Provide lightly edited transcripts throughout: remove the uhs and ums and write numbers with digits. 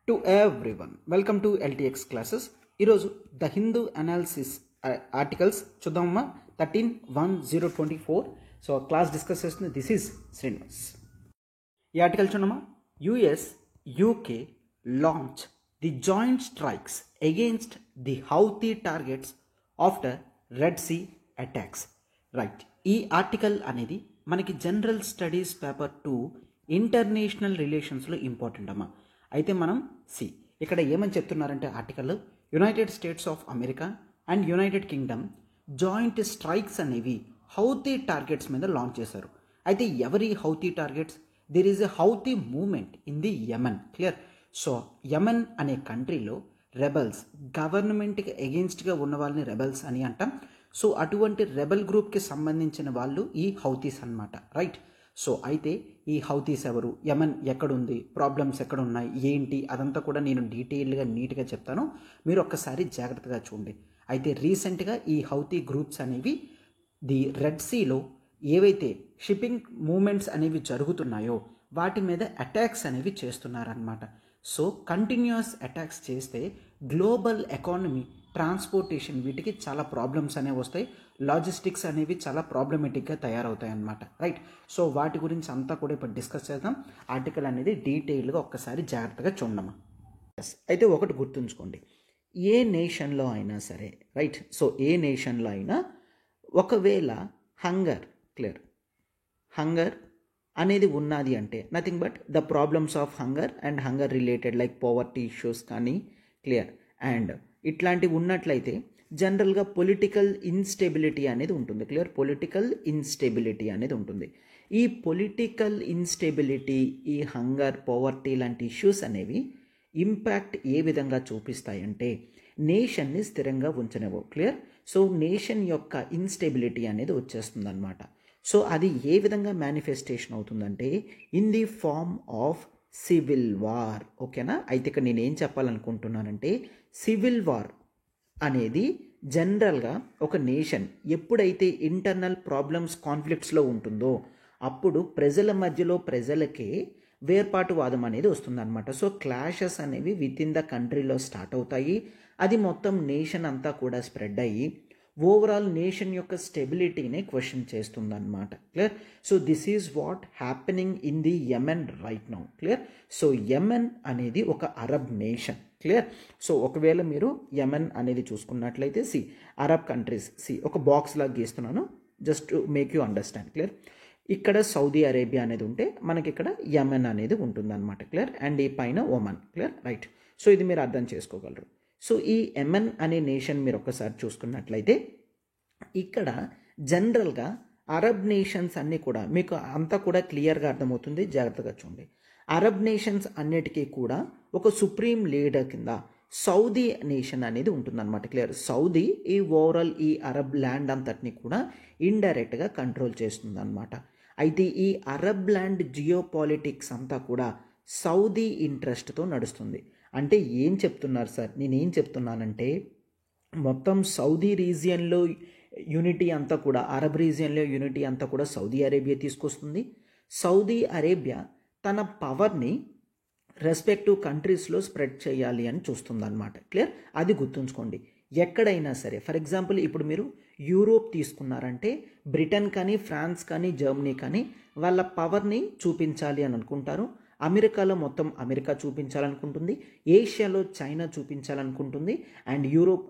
To everyone welcome to LTX classes. ఈరోజు the Hindu analysis articles చూద్దామమ్మా. 13-1-024. So class discuss చేస్తుంది. This is Srinivas. ఈ article చూడమ్మా. US UK launch the joint strikes against the Houthi targets after Red Sea attacks. Right, ఈ article అనేది మనకి general studies paper 2 international రిలేషన్స్లో important అమ్మా. అయితే మనం ఇక్కడ ఏమని చెప్తున్నారంటే article, United States of America and United Kingdom joint strikes అనేవి హౌతీ టార్గెట్స్ మీద లాంచ్ చేశారు. అయితే ఎవరి Houthi targets? There is a Houthi movement in the Yemen. Clear. So Yemen అనే కంట్రీలో రెబల్స్, గవర్నమెంట్కి ఎగెయిన్స్ట్గా ఉన్న వాళ్ళని రెబల్స్ అని అంటాం. సో అటువంటి రెబల్ గ్రూప్కి సంబంధించిన వాళ్ళు ఈ హౌతీస్ అన్నమాట. రైట్. సో అయితే ఈ హౌతీస్ ఎవరు, యెమెన్ ఎక్కడుంది, ప్రాబ్లమ్స్ ఎక్కడున్నాయి, ఏంటి, అదంతా కూడా నేను డీటెయిల్గా నీట్గా చెప్తాను. మీరు ఒక్కసారి జాగ్రత్తగా చూడండి. అయితే రీసెంట్గా ఈ హౌతీ గ్రూప్స్ అనేవి ది రెడ్ సీలో ఏవైతే షిప్పింగ్ మూమెంట్స్ అనేవి జరుగుతున్నాయో వాటి మీద అటాక్స్ అనేవి చేస్తున్నారన్నమాట. సో కంటిన్యూస్ అటాక్స్ చేస్తే గ్లోబల్ ఎకానమీ, ట్రాన్స్పోర్టేషన్, వీటికి చాలా ప్రాబ్లమ్స్ అనేవి వస్తాయి. లాజిస్టిక్స్ అనేవి చాలా ప్రాబ్లమేటిక్గా తయారవుతాయి అన్నమాట. రైట్. సో వాటి గురించి అంతా కూడా ఇప్పుడు డిస్కస్ చేద్దాం. ఆర్టికల్ అనేది డీటెయిల్గా ఒక్కసారి జాగ్రత్తగా చూడమ్మా. అయితే ఒకటి గుర్తుంచుకోండి, ఏ నేషన్లో అయినా సరే, రైట్, సో ఏ నేషన్లో అయినా ఒకవేళ హంగర్ అనేది ఉన్నది అంటే nothing but the problems of hunger and hunger related like poverty issues కానీ, క్లియర్, అండ్ ఇట్లాంటివి ఉన్నట్లయితే జనరల్గా పొలిటికల్ ఇన్స్టెబిలిటీ అనేది ఉంటుంది. క్లియర్. పొలిటికల్ ఇన్స్టెబిలిటీ అనేది ఉంటుంది. ఈ పొలిటికల్ ఇన్స్టెబిలిటీ, ఈ హంగర్, పవర్టీ లాంటి ఇష్యూస్ అనేవి ఇంపాక్ట్ ఏ విధంగా చూపిస్తాయంటే నేషన్ని స్థిరంగా ఉంచనివ్వవు. క్లియర్. సో నేషన్ యొక్క ఇన్స్టెబిలిటీ అనేది వచ్చేస్తుంది అనమాట. సో అది ఏ విధంగా మేనిఫెస్టేషన్ అవుతుందంటే in the form of civil war. ఓకేనా. అయితే ఇక్కడ నేనేం చెప్పాలనుకుంటున్నానంటే సివిల్ వార్ అనేది జనరల్గా ఒక నేషన్ ఎప్పుడైతే ఇంటర్నల్ ప్రాబ్లమ్స్, కాన్ఫ్లిక్ట్స్లో ఉంటుందో అప్పుడు ప్రజల మధ్యలో ప్రజలకే వేర్పాటువాదం అనేది వస్తుందన్నమాట. సో క్లాషెస్ అనేవి విత్ ఇన్ ద కంట్రీలో స్టార్ట్ అవుతాయి. అది మొత్తం నేషన్ అంతా కూడా స్ప్రెడ్ అయ్యి ఓవరాల్ నేషన్ యొక్క స్టెబిలిటీని క్వశ్చన్ చేస్తుందన్నమాట. Clear. So this is what happening in the Yemen right now. Clear. So Yemen అనేది ఒక అరబ్ నేషన్. క్లియర్. సో ఒకవేళ మీరు యెమెన్ అనేది చూసుకున్నట్లయితే అరబ్ కంట్రీస్, ఒక బాక్స్ లాగా గీస్తున్నాను just to make you understand. Clear. ఇక్కడ సౌదీ అరేబియా అనేది ఉంటే మనకి ఇక్కడ యెమెన్ అనేది ఉంటుందన్నమాట. క్లియర్. అండ్ ఈ పైన ఒమన్. క్లియర్. రైట్. సో ఇది మీరు అర్థం చేసుకోగలరు. సో ఈ యెమెన్ అనే నేషన్ మీరు ఒక్కసారి చూసుకున్నట్లయితే ఇక్కడ జనరల్గా అరబ్ నేషన్స్ అన్నీ కూడా మీకు అంతా కూడా క్లియర్గా అర్థమవుతుంది. జాగ్రత్తగా చూడండి. అరబ్ నేషన్స్ అన్నిటికీ కూడా ఒక సుప్రీం లీడర్ కింద సౌదీ నేషన్ అనేది ఉంటుందన్నమాట. క్లియర్. సౌదీ ఈ ఓవరాల్ ఈ అరబ్ ల్యాండ్ అంతటిని కూడా ఇండైరెక్ట్గా కంట్రోల్ చేస్తుంది అనమాట. అయితే ఈ అరబ్ ల్యాండ్ జియో పాలిటిక్స్ అంతా కూడా సౌదీ ఇంట్రెస్ట్తో నడుస్తుంది. అంటే ఏం చెప్తున్నారు సార్? నేనేం చెప్తున్నానంటే మొత్తం సౌదీ రీజియన్లో యూనిటీ అంతా కూడా, అరబ్ రీజియన్లో యూనిటీ అంతా కూడా సౌదీ అరేబియా తీసుకొస్తుంది. సౌదీ అరేబియా తన పవర్ని రెస్పెక్టివ్ కంట్రీస్లో స్ప్రెడ్ చేయాలి అని చూస్తుందన్నమాట. క్లియర్. అది గుర్తుంచుకోండి. ఎక్కడైనా సరే, ఫర్ ఎగ్జాంపుల్ ఇప్పుడు మీరు యూరోప్ తీసుకున్నారంటే బ్రిటన్ కానీ, ఫ్రాన్స్ కానీ, జర్మనీ కానీ వాళ్ళ పవర్ని చూపించాలి అని అనుకుంటారు. అమెరికాలో మొత్తం అమెరికా చూపించాలనుకుంటుంది. ఏషియాలో చైనా చూపించాలనుకుంటుంది. అండ్ యూరోప్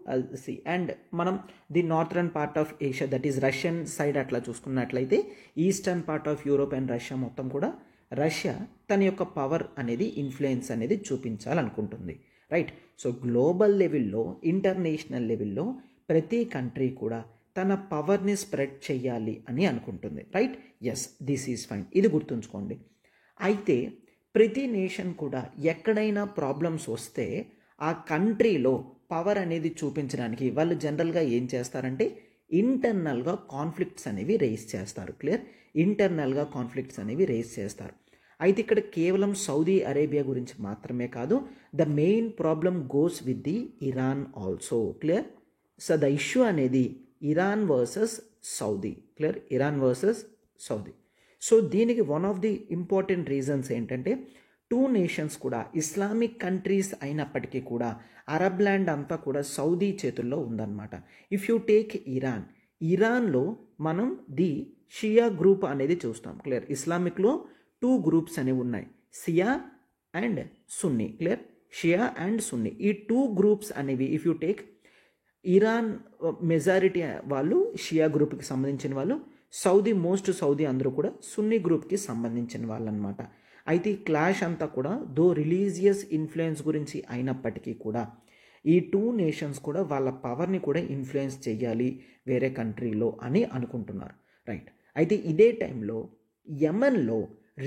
అండ్ మనం the northern part of Asia, that is Russian side అట్లా చూసుకున్నట్లయితే eastern part of Europe and Russia మొత్తం కూడా రష్యా తన యొక్క పవర్ అనేది, ఇన్ఫ్లుయెన్స్ అనేది చూపించాలనుకుంటుంది. రైట్. సో గ్లోబల్ లెవెల్లో, ఇంటర్నేషనల్ లెవెల్లో ప్రతి కంట్రీ కూడా తన పవర్ని స్ప్రెడ్ చేయాలి అని అనుకుంటుంది. Right. Yes, this is fine. ఇది గుర్తుంచుకోండి. అయితే ప్రతి నేషన్ కూడా ఎక్కడైనా ప్రాబ్లమ్స్ వస్తే ఆ కంట్రీలో పవర్ అనేది చూపించడానికి వాళ్ళు జనరల్గా ఏం చేస్తారంటే ఇంటర్నల్గా కాన్ఫ్లిక్ట్స్ అనేవి రేస్ చేస్తారు. క్లియర్. ఇంటర్నల్గా కాన్ఫ్లిక్ట్స్ అనేవి రేస్ చేస్తారు. అయితే ఇక్కడ కేవలం సౌదీ అరేబియా గురించి మాత్రమే కాదు, the main problem goes with the Iran also. Clear. So the issue అనేది Iran versus Saudi. Clear. Iran versus Saudi. So దీనికి one of the important reasons ఏంటంటే టూ నేషన్స్ కూడా ఇస్లామిక్ కంట్రీస్ అయినప్పటికీ కూడా Arab land అంతా కూడా Saudi చేతుల్లో ఉందన్నమాట. ఇఫ్ యూ టేక్ ఇరాన్లో మనం ది షియా గ్రూప్ అనేది చూస్తాం. క్లియర్. ఇస్లామిక్లో 2 గ్రూప్స్ అనేవి ఉన్నాయి, Shia and Sunni. Clear. Shia and Sunni, ఈ 2 గ్రూప్స్ అనేవి if you take Iran majority వాళ్ళు షియా గ్రూప్కి సంబంధించిన వాళ్ళు, సౌదీ అందరూ కూడా సున్నీ గ్రూప్కి సంబంధించిన వాళ్ళు అనమాట. అయితే ఈ క్లాష్ అంతా కూడా దో రిలీజియస్ ఇన్ఫ్లుయెన్స్ గురించి అయినప్పటికీ కూడా ఈ 2 నేషన్స్ కూడా వాళ్ళ పవర్ని కూడా ఇన్ఫ్లుయెన్స్ చేయాలి వేరే కంట్రీలో అని అనుకుంటున్నారు. రైట్. అయితే ఇదే టైంలో యెమెన్లో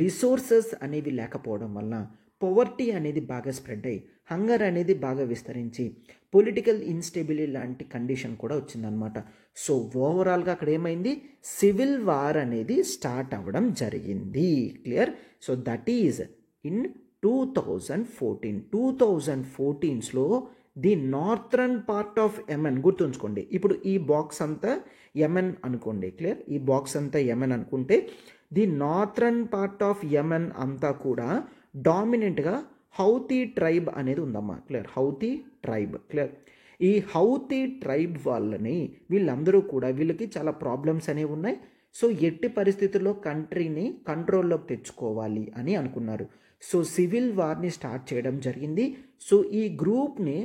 రిసోర్సెస్ అనేవి లేకపోవడం వలన పవర్టీ అనేది బాగా స్ప్రెడ్ అయ్యి హంగర్ అనేది బాగా విస్తరించి పొలిటికల్ ఇన్స్టెబిలిటీ లాంటి కండిషన్ కూడా వచ్చిందనమాట. సో ఓవరాల్గా అక్కడ ఏమైంది, సివిల్ వార్ అనేది స్టార్ట్ అవ్వడం జరిగింది. Clear. So that is in 2014లో the northern part of Yemen. గుర్తుంచుకోండి, ఇప్పుడు ఈ బాక్స్ అంతా యెమెన్ అనుకోండి. క్లియర్. ఈ బాక్స్ అంతా యెమెన్ అనుకుంటే the northern part of Yemen అంతా కూడా డామినెంట్గా హౌతీ ట్రైబ్ అనేది ఉందమ్మా. క్లియర్. Houthi tribe. క్లియర్. ఈ హౌతీ ట్రైబ్ వాళ్ళని వీళ్ళందరూ కూడా వీళ్ళకి చాలా ప్రాబ్లమ్స్ అనేవి ఉన్నాయి. సో ఎట్టి పరిస్థితుల్లో కంట్రీని కంట్రోల్లోకి తెచ్చుకోవాలి అని అనుకున్నారు. సో సివిల్ వార్ని స్టార్ట్ చేయడం జరిగింది. సో ఈ గ్రూప్ని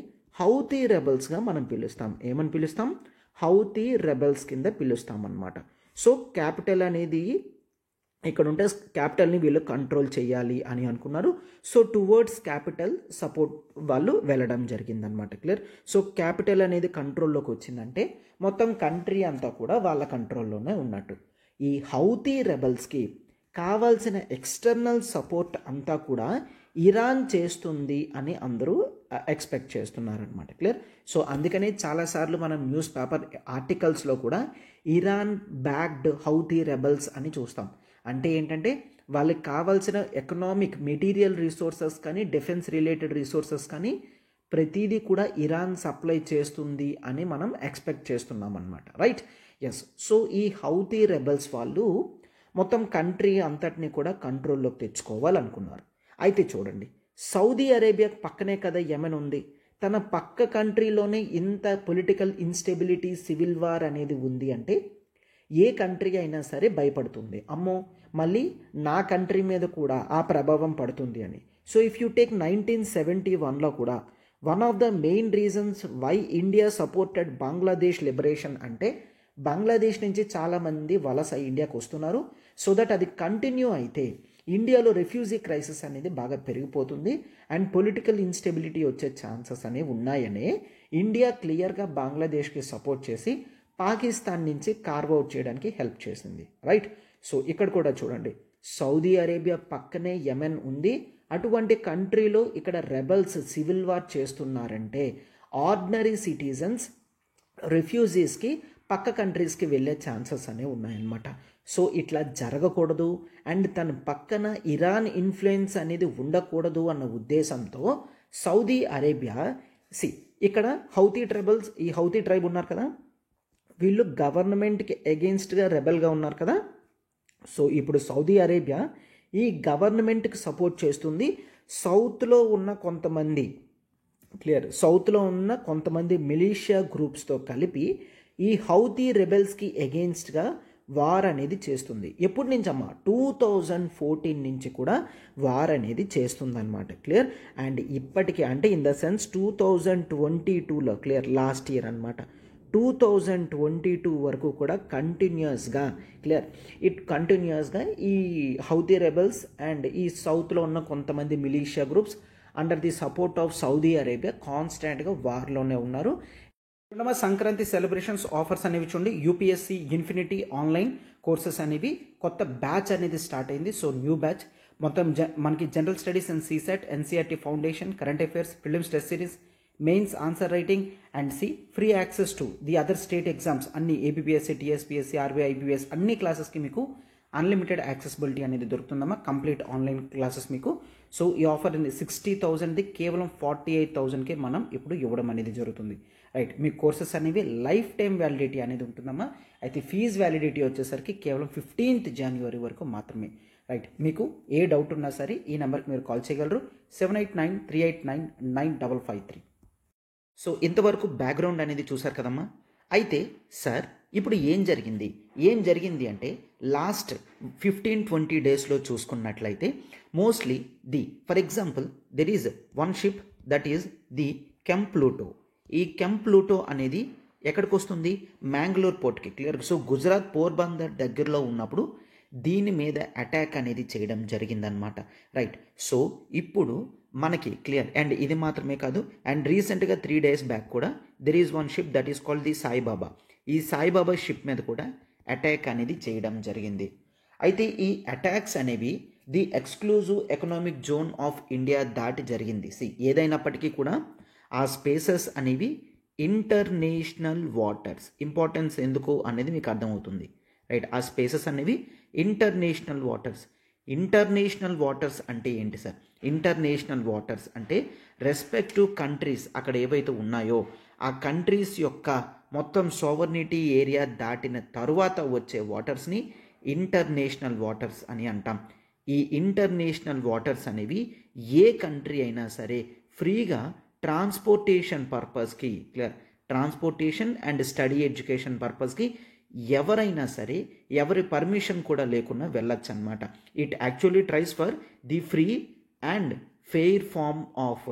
హౌతీ రెబల్స్గా మనం పిలుస్తాం. ఏమని పిలుస్తాం? హౌతీ రెబల్స్ కింద పిలుస్తాం అన్నమాట. సో క్యాపిటల్ అనేది ఇక్కడ ఉంటే క్యాపిటల్ని వీళ్ళు కంట్రోల్ చేయాలి అని అనుకున్నారు. సో టువర్డ్స్ క్యాపిటల్ సపోర్ట్ వాళ్ళు వెళ్ళడం జరిగిందనమాట. క్లియర్. సో క్యాపిటల్ అనేది కంట్రోల్లోకి వచ్చిందంటే మొత్తం కంట్రీ అంతా కూడా వాళ్ళ కంట్రోల్లోనే ఉన్నట్టు. ఈ హౌతీ రెబల్స్కి కావాల్సిన ఎక్స్టర్నల్ సపోర్ట్ అంతా కూడా ఇరాన్ చేస్తుంది అని అందరూ ఎక్స్పెక్ట్ చేస్తున్నారనమాట. క్లియర్. సో అందుకనే చాలాసార్లు మనం న్యూస్ పేపర్ ఆర్టికల్స్లో కూడా ఇరాన్ బ్యాక్డ్ హౌతీ రెబల్స్ అని చూస్తాం. అంటే ఏంటంటే వాళ్ళకి కావాల్సిన ఎకనామిక్ మెటీరియల్ రిసోర్సెస్ కానీ డిఫెన్స్ రిలేటెడ్ రిసోర్సెస్ కానీ ప్రతిదీ కూడా ఇరాన్ సప్లై చేస్తుంది అని మనం ఎక్స్పెక్ట్ చేస్తున్నాం అన్నమాట. రైట్. ఎస్. సో ఈ హౌతీ రెబల్స్ వాళ్ళు మొత్తం కంట్రీ అంతటిని కూడా కంట్రోల్లోకి తెచ్చుకోవాలనుకున్నారు. అయితే చూడండి, సౌదీ అరేబియా పక్కనే కదా యెమెన్ ఉంది. తన పక్క కంట్రీలోనే ఇంత పొలిటికల్ ఇన్స్టెబిలిటీ, సివిల్ వార్ అనేది ఉంది అంటే ఏ కంట్రీ అయినా సరే భయపడుతుంది. అమ్మో మళ్ళీ నా కంట్రీ మీద కూడా ఆ ప్రభావం పడుతుంది అని. సో ఇఫ్ యూ టేక్ 1971లో కూడా one of the main reasons why India supported Bangladesh liberation అంటే బంగ్లాదేశ్ నుంచి చాలామంది వలస ఇండియాకు వస్తున్నారు. సో దట్ అది కంటిన్యూ అయితే ఇండియాలో రెఫ్యూజీ క్రైసిస్ అనేది బాగా పెరిగిపోతుంది అండ్ పొలిటికల్ ఇన్స్టెబిలిటీ వచ్చే ఛాన్సెస్ అనేవి ఉన్నాయనే ఇండియా క్లియర్గా బంగ్లాదేశ్కి సపోర్ట్ చేసి పాకిస్తాన్ నుంచి కార్వ్ అవుట్ చేయడానికి హెల్ప్ చేసింది. రైట్. సో ఇక్కడ కూడా చూడండి, సౌదీ అరేబియా పక్కనే యెమెన్ ఉంది. అటువంటి కంట్రీలో ఇక్కడ రెబల్స్ సివిల్ వార్ చేస్తున్నారంటే ఆర్డినరీ సిటిజన్స్ రిఫ్యూజీస్కి పక్క కంట్రీస్కి వెళ్ళే ఛాన్సెస్ అనేవి ఉన్నాయన్నమాట. సో ఇట్లా జరగకూడదు అండ్ తన పక్కన ఇరాన్ ఇన్ఫ్లుయెన్స్ అనేది ఉండకూడదు అన్న ఉద్దేశంతో సౌదీ అరేబియా ఇక్కడ హౌతీ ట్రైబల్స్, ఈ హౌతీ ట్రైబ్ ఉన్నారు కదా, వీళ్ళు గవర్నమెంట్కి అగెయిన్స్ట్గా రెబెల్గా ఉన్నారు కదా. సో ఇప్పుడు సౌదీ అరేబియా ఈ గవర్నమెంట్కి సపోర్ట్ చేస్తుంది. సౌత్లో ఉన్న కొంతమంది మిలీషియా గ్రూప్స్తో కలిపి ఈ హౌతీ రెబెల్స్కి అగెయిన్స్ట్గా వార్ అనేది చేస్తుంది. ఎప్పటి నుంచి అమ్మా? 2014 నుంచి కూడా వార్ అనేది చేస్తుంది అనమాట. క్లియర్. అండ్ ఇప్పటికీ అంటే ఇన్ ద సెన్స్ 2022లో క్లియర్ లాస్ట్ ఇయర్ అనమాట 2022 వరకు కూడా కంటిన్యూస్గా ఈ హౌతీ రెబెల్స్ అండ్ ఈ సౌత్లో ఉన్న కొంతమంది militia groups under the support of Saudi Arabia కాన్స్టాంట్గా వార్లోనే ఉన్నారు. సంక్రాంతి సెలబ్రేషన్స్ ఆఫర్స్ అనేవి చూడండి. యూపీఎస్సీ ఇన్ఫినిటీ ఆన్లైన్ కోర్సెస్ అనేవి కొత్త బ్యాచ్ అనేది స్టార్ట్ అయింది. సో న్యూ బ్యాచ్ మొత్తం మనకి general studies and CSAT, NCERT foundation, current affairs, films test series, mains answer writing and free access to the other state exams అన్ని APPSC, TSPSC, RBI, IBS అన్ని క్లాసెస్కి మీకు unlimited accessibility అనేది దొరుకుతుందమ్మా. Complete online classes మీకు. So ఈ offer 60,000ది కేవలం 48,000కే మనం ఇప్పుడు ఇవ్వడం అనేది జరుగుతుంది. రైట్. మీ కోర్సెస్ అనేవి లైఫ్ టైం వ్యాలిడిటీ అనేది ఉంటుందమ్మా. అయితే ఫీజ్ వ్యాలిడిటీ వచ్చేసరికి కేవలం 15th January వరకు మాత్రమే. రైట్. మీకు ఏ డౌట్ ఉన్నా సరే ఈ నెంబర్కి మీరు కాల్ చేయగలరు 7893899553. సో ఇంతవరకు బ్యాక్గ్రౌండ్ అనేది చూసారు కదమ్మా. అయితే సార్ ఇప్పుడు ఏం జరిగింది అంటే లాస్ట్ 15-20 డేస్లో చూసుకున్నట్లయితే mostly for example there is one ship that is the Chem Pluto. ఈ కెంప్లూటో అనేది ఎక్కడికి వస్తుంది? మ్యాంగ్లూర్ పోర్ట్కి. క్లియర్. సో గుజరాత్ పోర్బందర్ దగ్గరలో ఉన్నప్పుడు దీని మీద అటాక్ అనేది చేయడం జరిగిందనమాట. రైట్. సో ఇప్పుడు మనకి క్లియర్. అండ్ ఇది మాత్రమే కాదు, అండ్ రీసెంట్గా 3 days బ్యాక్ కూడా there is one ship that is called the Saibaba. ఈ సాయిబాబా షిప్ మీద కూడా అటాక్ అనేది చేయడం జరిగింది. అయితే ఈ అటాక్స్ అనేవి the exclusive economic zone of India దాటి జరిగింది. ఏదైనప్పటికీ కూడా ఆ స్పేసెస్ అనేవి ఇంటర్నేషనల్ వాటర్స్. ఇంపార్టెన్స్ ఎందుకు అనేది మీకు అర్థమవుతుంది. రైట్. ఆ స్పేసెస్ అనేవి ఇంటర్నేషనల్ వాటర్స్ అంటే ఏంటి సార్? ఇంటర్నేషనల్ వాటర్స్ అంటే రెస్పెక్టివ్ కంట్రీస్ అక్కడ ఏవైతే ఉన్నాయో ఆ కంట్రీస్ యొక్క మొత్తం సోవర్నిటీ ఏరియా దాటిన తరువాత వచ్చే వాటర్స్ని ఇంటర్నేషనల్ వాటర్స్ అని అంటాం. ఈ ఇంటర్నేషనల్ వాటర్స్ అనేవి ఏ కంట్రీ అయినా సరే ఫ్రీగా ట్రాన్స్పోర్టేషన్ పర్పస్కి, clear, transportation and study education పర్పస్కి ఎవరైనా సరే ఎవరి పర్మిషన్ కూడా లేకుండా వెళ్ళొచ్చు అనమాట. It actually tries for the free and fair form of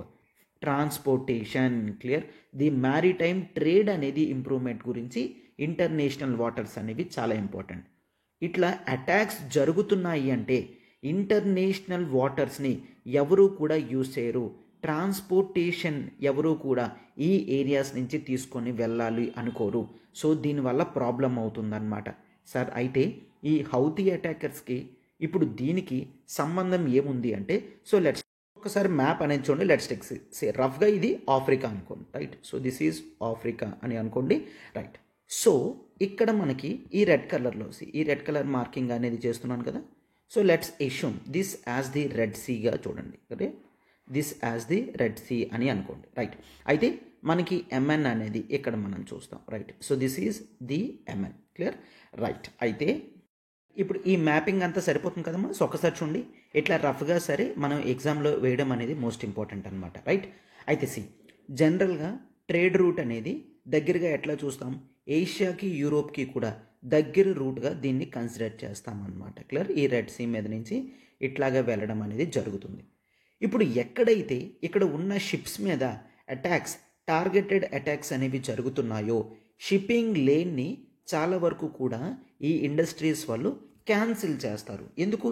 transportation. Clear. The maritime trade అనేది ఇంప్రూవ్మెంట్ గురించి ఇంటర్నేషనల్ వాటర్స్ అనేవి చాలా ఇంపార్టెంట్. ఇట్లా అటాక్స్ జరుగుతున్నాయి అంటే ఇంటర్నేషనల్ వాటర్స్ని ఎవరూ కూడా యూజ్ చేయరు. ట్రాన్స్పోర్టేషన్ ఎవరూ కూడా ఈ ఏరియాస్ నుంచి తీసుకొని వెళ్ళాలి అనుకోరు. సో దీనివల్ల ప్రాబ్లం అవుతుందన్నమాట సార్. అయితే ఈ హౌతీ అటాకర్స్కి ఇప్పుడు దీనికి సంబంధం ఏముంది అంటే, సో లెట్స్ ఒకసారి మ్యాప్ అనేది చూడండి. లెట్స్ టేక్ రఫ్గా ఇది ఆఫ్రికా అనుకోండి. Right. So this is Africa అని అనుకోండి. రైట్. సో ఇక్కడ మనకి ఈ రెడ్ కలర్ మార్కింగ్ అనేది చేస్తున్నాను కదా. So let's assume this as the Red సీగా చూడండి. Okay, this as the Red Sea అని అనుకోండి. రైట్. అయితే మనకి ఎంఎన్ అనేది ఇక్కడ మనం చూస్తాం. Right. So this is the MN. Clear. Right. అయితే ఇప్పుడు ఈ మ్యాపింగ్ అంతా సరిపోతుంది కదమ్మా. సో ఒకసారి చూడండి, ఇట్లా రఫ్గా సరే మనం ఎగ్జామ్లో వేయడం అనేది మోస్ట్ ఇంపార్టెంట్ అనమాట. రైట్. అయితే జనరల్గా ట్రేడ్ రూట్ అనేది దగ్గరగా ఎట్లా చూస్తాం? ఏషియాకి యూరోప్కి కూడా దగ్గర రూట్గా దీన్ని కన్సిడర్ చేస్తామన్నమాట. క్లియర్. ఈ రెడ్ సీ మీద నుంచి ఇట్లాగా వెళ్ళడం అనేది జరుగుతుంది. ఇప్పుడు ఎక్కడైతే ఇక్కడ ఉన్న షిప్స్ మీద టార్గెటెడ్ అటాక్స్ అనేవి జరుగుతున్నాయో షిప్పింగ్ లేన్ని చాలా వరకు కూడా ఈ ఇండస్ట్రీస్ వాళ్ళు క్యాన్సిల్ చేస్తారు. ఎందుకు?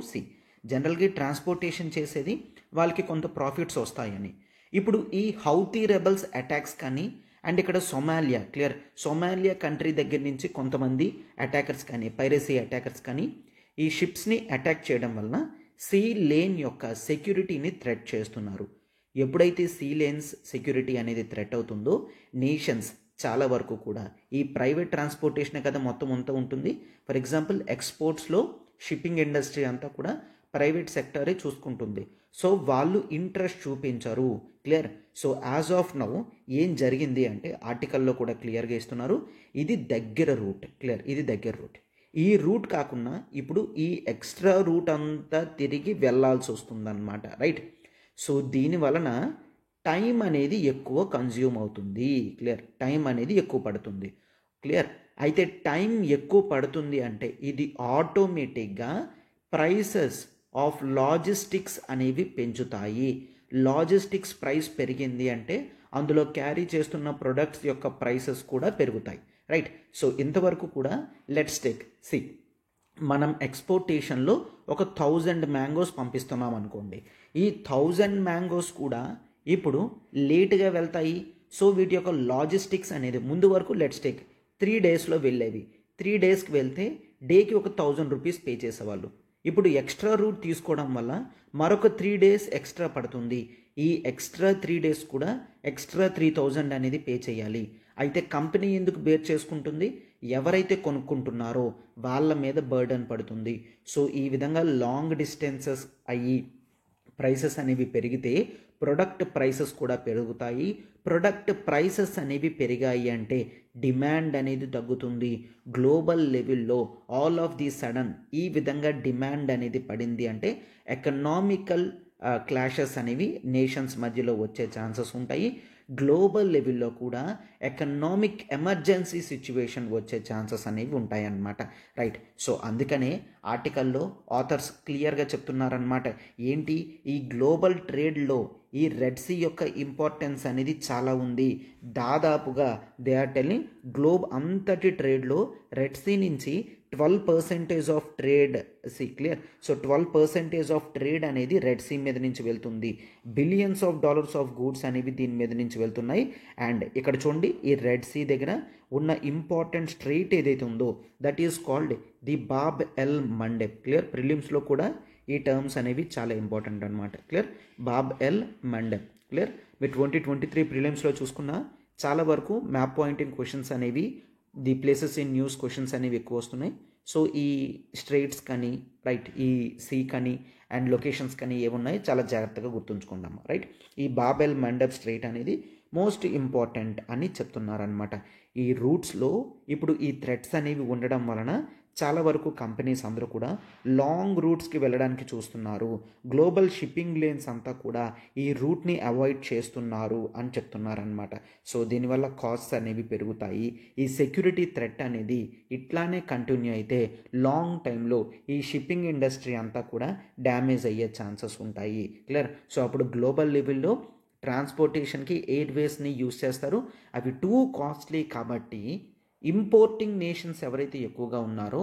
జనరల్గా ట్రాన్స్పోర్టేషన్ చేసేది వాళ్ళకి కొంత ప్రాఫిట్స్ వస్తాయని. ఇప్పుడు ఈ హౌతీ రెబల్స్ అటాక్స్ కానీ అండ్ ఇక్కడ సొమాలియా, క్లియర్, సొమాలియా కంట్రీ దగ్గర నుంచి కొంతమంది అటాకర్స్ కానీ పైరసీ అటాకర్స్ కానీ ఈ షిప్స్ని అటాక్ చేయడం వలన సీ లేన్ యొక్క సెక్యూరిటీని థ్రెట్ చేస్తున్నారు. ఎప్పుడైతే సీ లేన్స్ సెక్యూరిటీ అనేది థ్రెట్ అవుతుందో నేషన్స్ చాలా వరకు కూడా ఈ ప్రైవేట్ ట్రాన్స్పోర్టేషన్ కదా మొత్తం అంతా ఉంటుంది. ఫర్ ఎగ్జాంపుల్ ఎక్స్పోర్ట్స్లో షిప్పింగ్ ఇండస్ట్రీ అంతా కూడా ప్రైవేట్ సెక్టరే చూసుకుంటుంది. సో వాళ్ళు ఇంట్రెస్ట్ చూపించరు. Clear. So as of now ఏం జరిగింది అంటే ఆర్టికల్లో కూడా క్లియర్గా ఇస్తున్నారు, ఇది దగ్గర రూట్. క్లియర్. ఇది దగ్గర రూట్. ఈ రూట్ కాకుండా ఇప్పుడు ఈ ఎక్స్ట్రా రూట్ అంతా తిరిగి వెళ్ళాల్సి వస్తుందన్నమాట. రైట్. సో దీని వలన టైం అనేది ఎక్కువ కన్జ్యూమ్ అవుతుంది. క్లియర్. టైం అనేది ఎక్కువ పడుతుంది. క్లియర్. అయితే టైం ఎక్కువ పడుతుంది అంటే ఇది ఆటోమేటిక్గా ప్రైసెస్ ఆఫ్ లాజిస్టిక్స్ అనేవి పెంచుతాయి. లాజిస్టిక్స్ ప్రైస్ పెరిగింది అంటే అందులో క్యారీ చేస్తున్న ప్రొడక్ట్స్ యొక్క ప్రైసెస్ కూడా పెరుగుతాయి. రైట్. సో ఇంతవరకు కూడా లెట్స్ టేక్ మనం ఎక్స్పోర్టేషన్లో ఒక 1000 మ్యాంగోస్ పంపిస్తున్నాం అనుకోండి. ఈ 1000 మ్యాంగోస్ కూడా ఇప్పుడు లేటుగా వెళ్తాయి. సో వీటి యొక్క లాజిస్టిక్స్ అనేది ముందు వరకు లెట్స్ టేక్ 3 daysలో వెళ్ళేవి. 3 daysకి వెళ్తే డేకి ఒక 1000 రూపీస్ పే చేసేవాళ్ళు. ఇప్పుడు ఎక్స్ట్రా రూట్ తీసుకోవడం వల్ల మరొక 3 days ఎక్స్ట్రా పడుతుంది. ఈ ఎక్స్ట్రా 3 days కూడా ఎక్స్ట్రా 3000 అనేది పే చేయాలి. అయితే కంపెనీ ఎందుకు బేర్ చేసుకుంటుంది? ఎవరైతే కొనుక్కుంటున్నారో వాళ్ళ మీద బర్డన్ పడుతుంది. సో ఈ విధంగా లాంగ్ డిస్టెన్సెస్ అయ్యి ప్రైసెస్ అనేవి పెరిగితే ప్రొడక్ట్ ప్రైసెస్ కూడా పెరుగుతాయి. ప్రొడక్ట్ ప్రైసెస్ అనేవి పెరిగాయి అంటే డిమాండ్ అనేది తగ్గుతుంది. గ్లోబల్ లెవెల్లో ఆల్ ఆఫ్ ది సడన్ ఈ విధంగా డిమాండ్ అనేది పడింది అంటే ఎకనామికల్ క్లాషెస్ అనేవి నేషన్స్ మధ్యలో వచ్చే ఛాన్సెస్ ఉంటాయి. గ్లోబల్ లెవెల్లో కూడా ఎకనామిక్ ఎమర్జెన్సీ సిచ్యువేషన్ వచ్చే ఛాన్సెస్ అనేవి ఉంటాయన్నమాట. రైట్. సో అందుకనే ఆర్టికల్లో ఆథర్స్ క్లియర్గా చెప్తున్నారనమాట. ఏంటి, ఈ గ్లోబల్ ట్రేడ్లో ఈ రెడ్ సీ యొక్క ఇంపార్టెన్స్ అనేది చాలా ఉంది. దాదాపుగా దే ఆర్ టెల్లింగ్ గ్లోబ్ అంతటి ట్రేడ్లో రెడ్ సీ నుంచి 12% of trade clear. So 12% of trade అనేది రెడ్ సీ మీద నుంచి వెళ్తుంది. Billions of dollars of goods అనేవి దీని మీద నుంచి వెళ్తున్నాయి. అండ్ ఇక్కడ చూడండి, ఈ రెడ్ సీ దగ్గర ఉన్న ఇంపార్టెంట్ స్ట్రెయిట్ ఏదైతే ఉందో that is called the Bab el Mandeb. Clear. ప్రిలిమ్స్లో కూడా ఈ టర్మ్స్ అనేవి చాలా ఇంపార్టెంట్ అనమాట. Clear. Bab el Mandeb. Clear. మీరు 2023 ప్రిలిమ్స్లో చూసుకున్న చాలా వరకు మ్యాప్ పాయింటింగ్ క్వశ్చన్స్ అనేవి, the places in news questions అనేవి ఎక్కువ వస్తున్నాయి. సో ఈ స్ట్రేట్స్ కానీ, రైట్, ఈ సీ కానీ అండ్ లొకేషన్స్ కానీ ఏమున్నాయి చాలా జాగ్రత్తగా గుర్తుంచుకుందాం. రైట్. ఈ బాబ్ ఎల్ మండబ్ స్ట్రేట్ అనేది మోస్ట్ ఇంపార్టెంట్ అని చెప్తున్నారనమాట. ఈ రూట్స్లో ఇప్పుడు ఈ థ్రెడ్స్ అనేవి ఉండడం వలన చాలా వరకు కంపెనీస్ అందరూ కూడా లాంగ్ రూట్స్కి వెళ్ళడానికి చూస్తున్నారు. గ్లోబల్ షిప్పింగ్ లేన్స్ అంతా కూడా ఈ రూట్ని అవాయిడ్ చేస్తున్నారు అని చెప్తున్నారనమాట. సో దీనివల్ల కాస్ట్స్ అనేవి పెరుగుతాయి. ఈ సెక్యూరిటీ థ్రెట్ అనేది ఇట్లానే కంటిన్యూ అయితే లాంగ్ టైంలో ఈ షిప్పింగ్ ఇండస్ట్రీ అంతా కూడా డ్యామేజ్ అయ్యే ఛాన్సెస్ ఉంటాయి. క్లియర్. సో అప్పుడు గ్లోబల్ లెవెల్లో ట్రాన్స్పోర్టేషన్కి ఎయిర్వేస్ని యూజ్ చేస్తారు. అవి టూ కాస్ట్లీ కాబట్టి ఇంపోర్టింగ్ నేషన్స్ ఎవరైతే ఎక్కువగా ఉన్నారో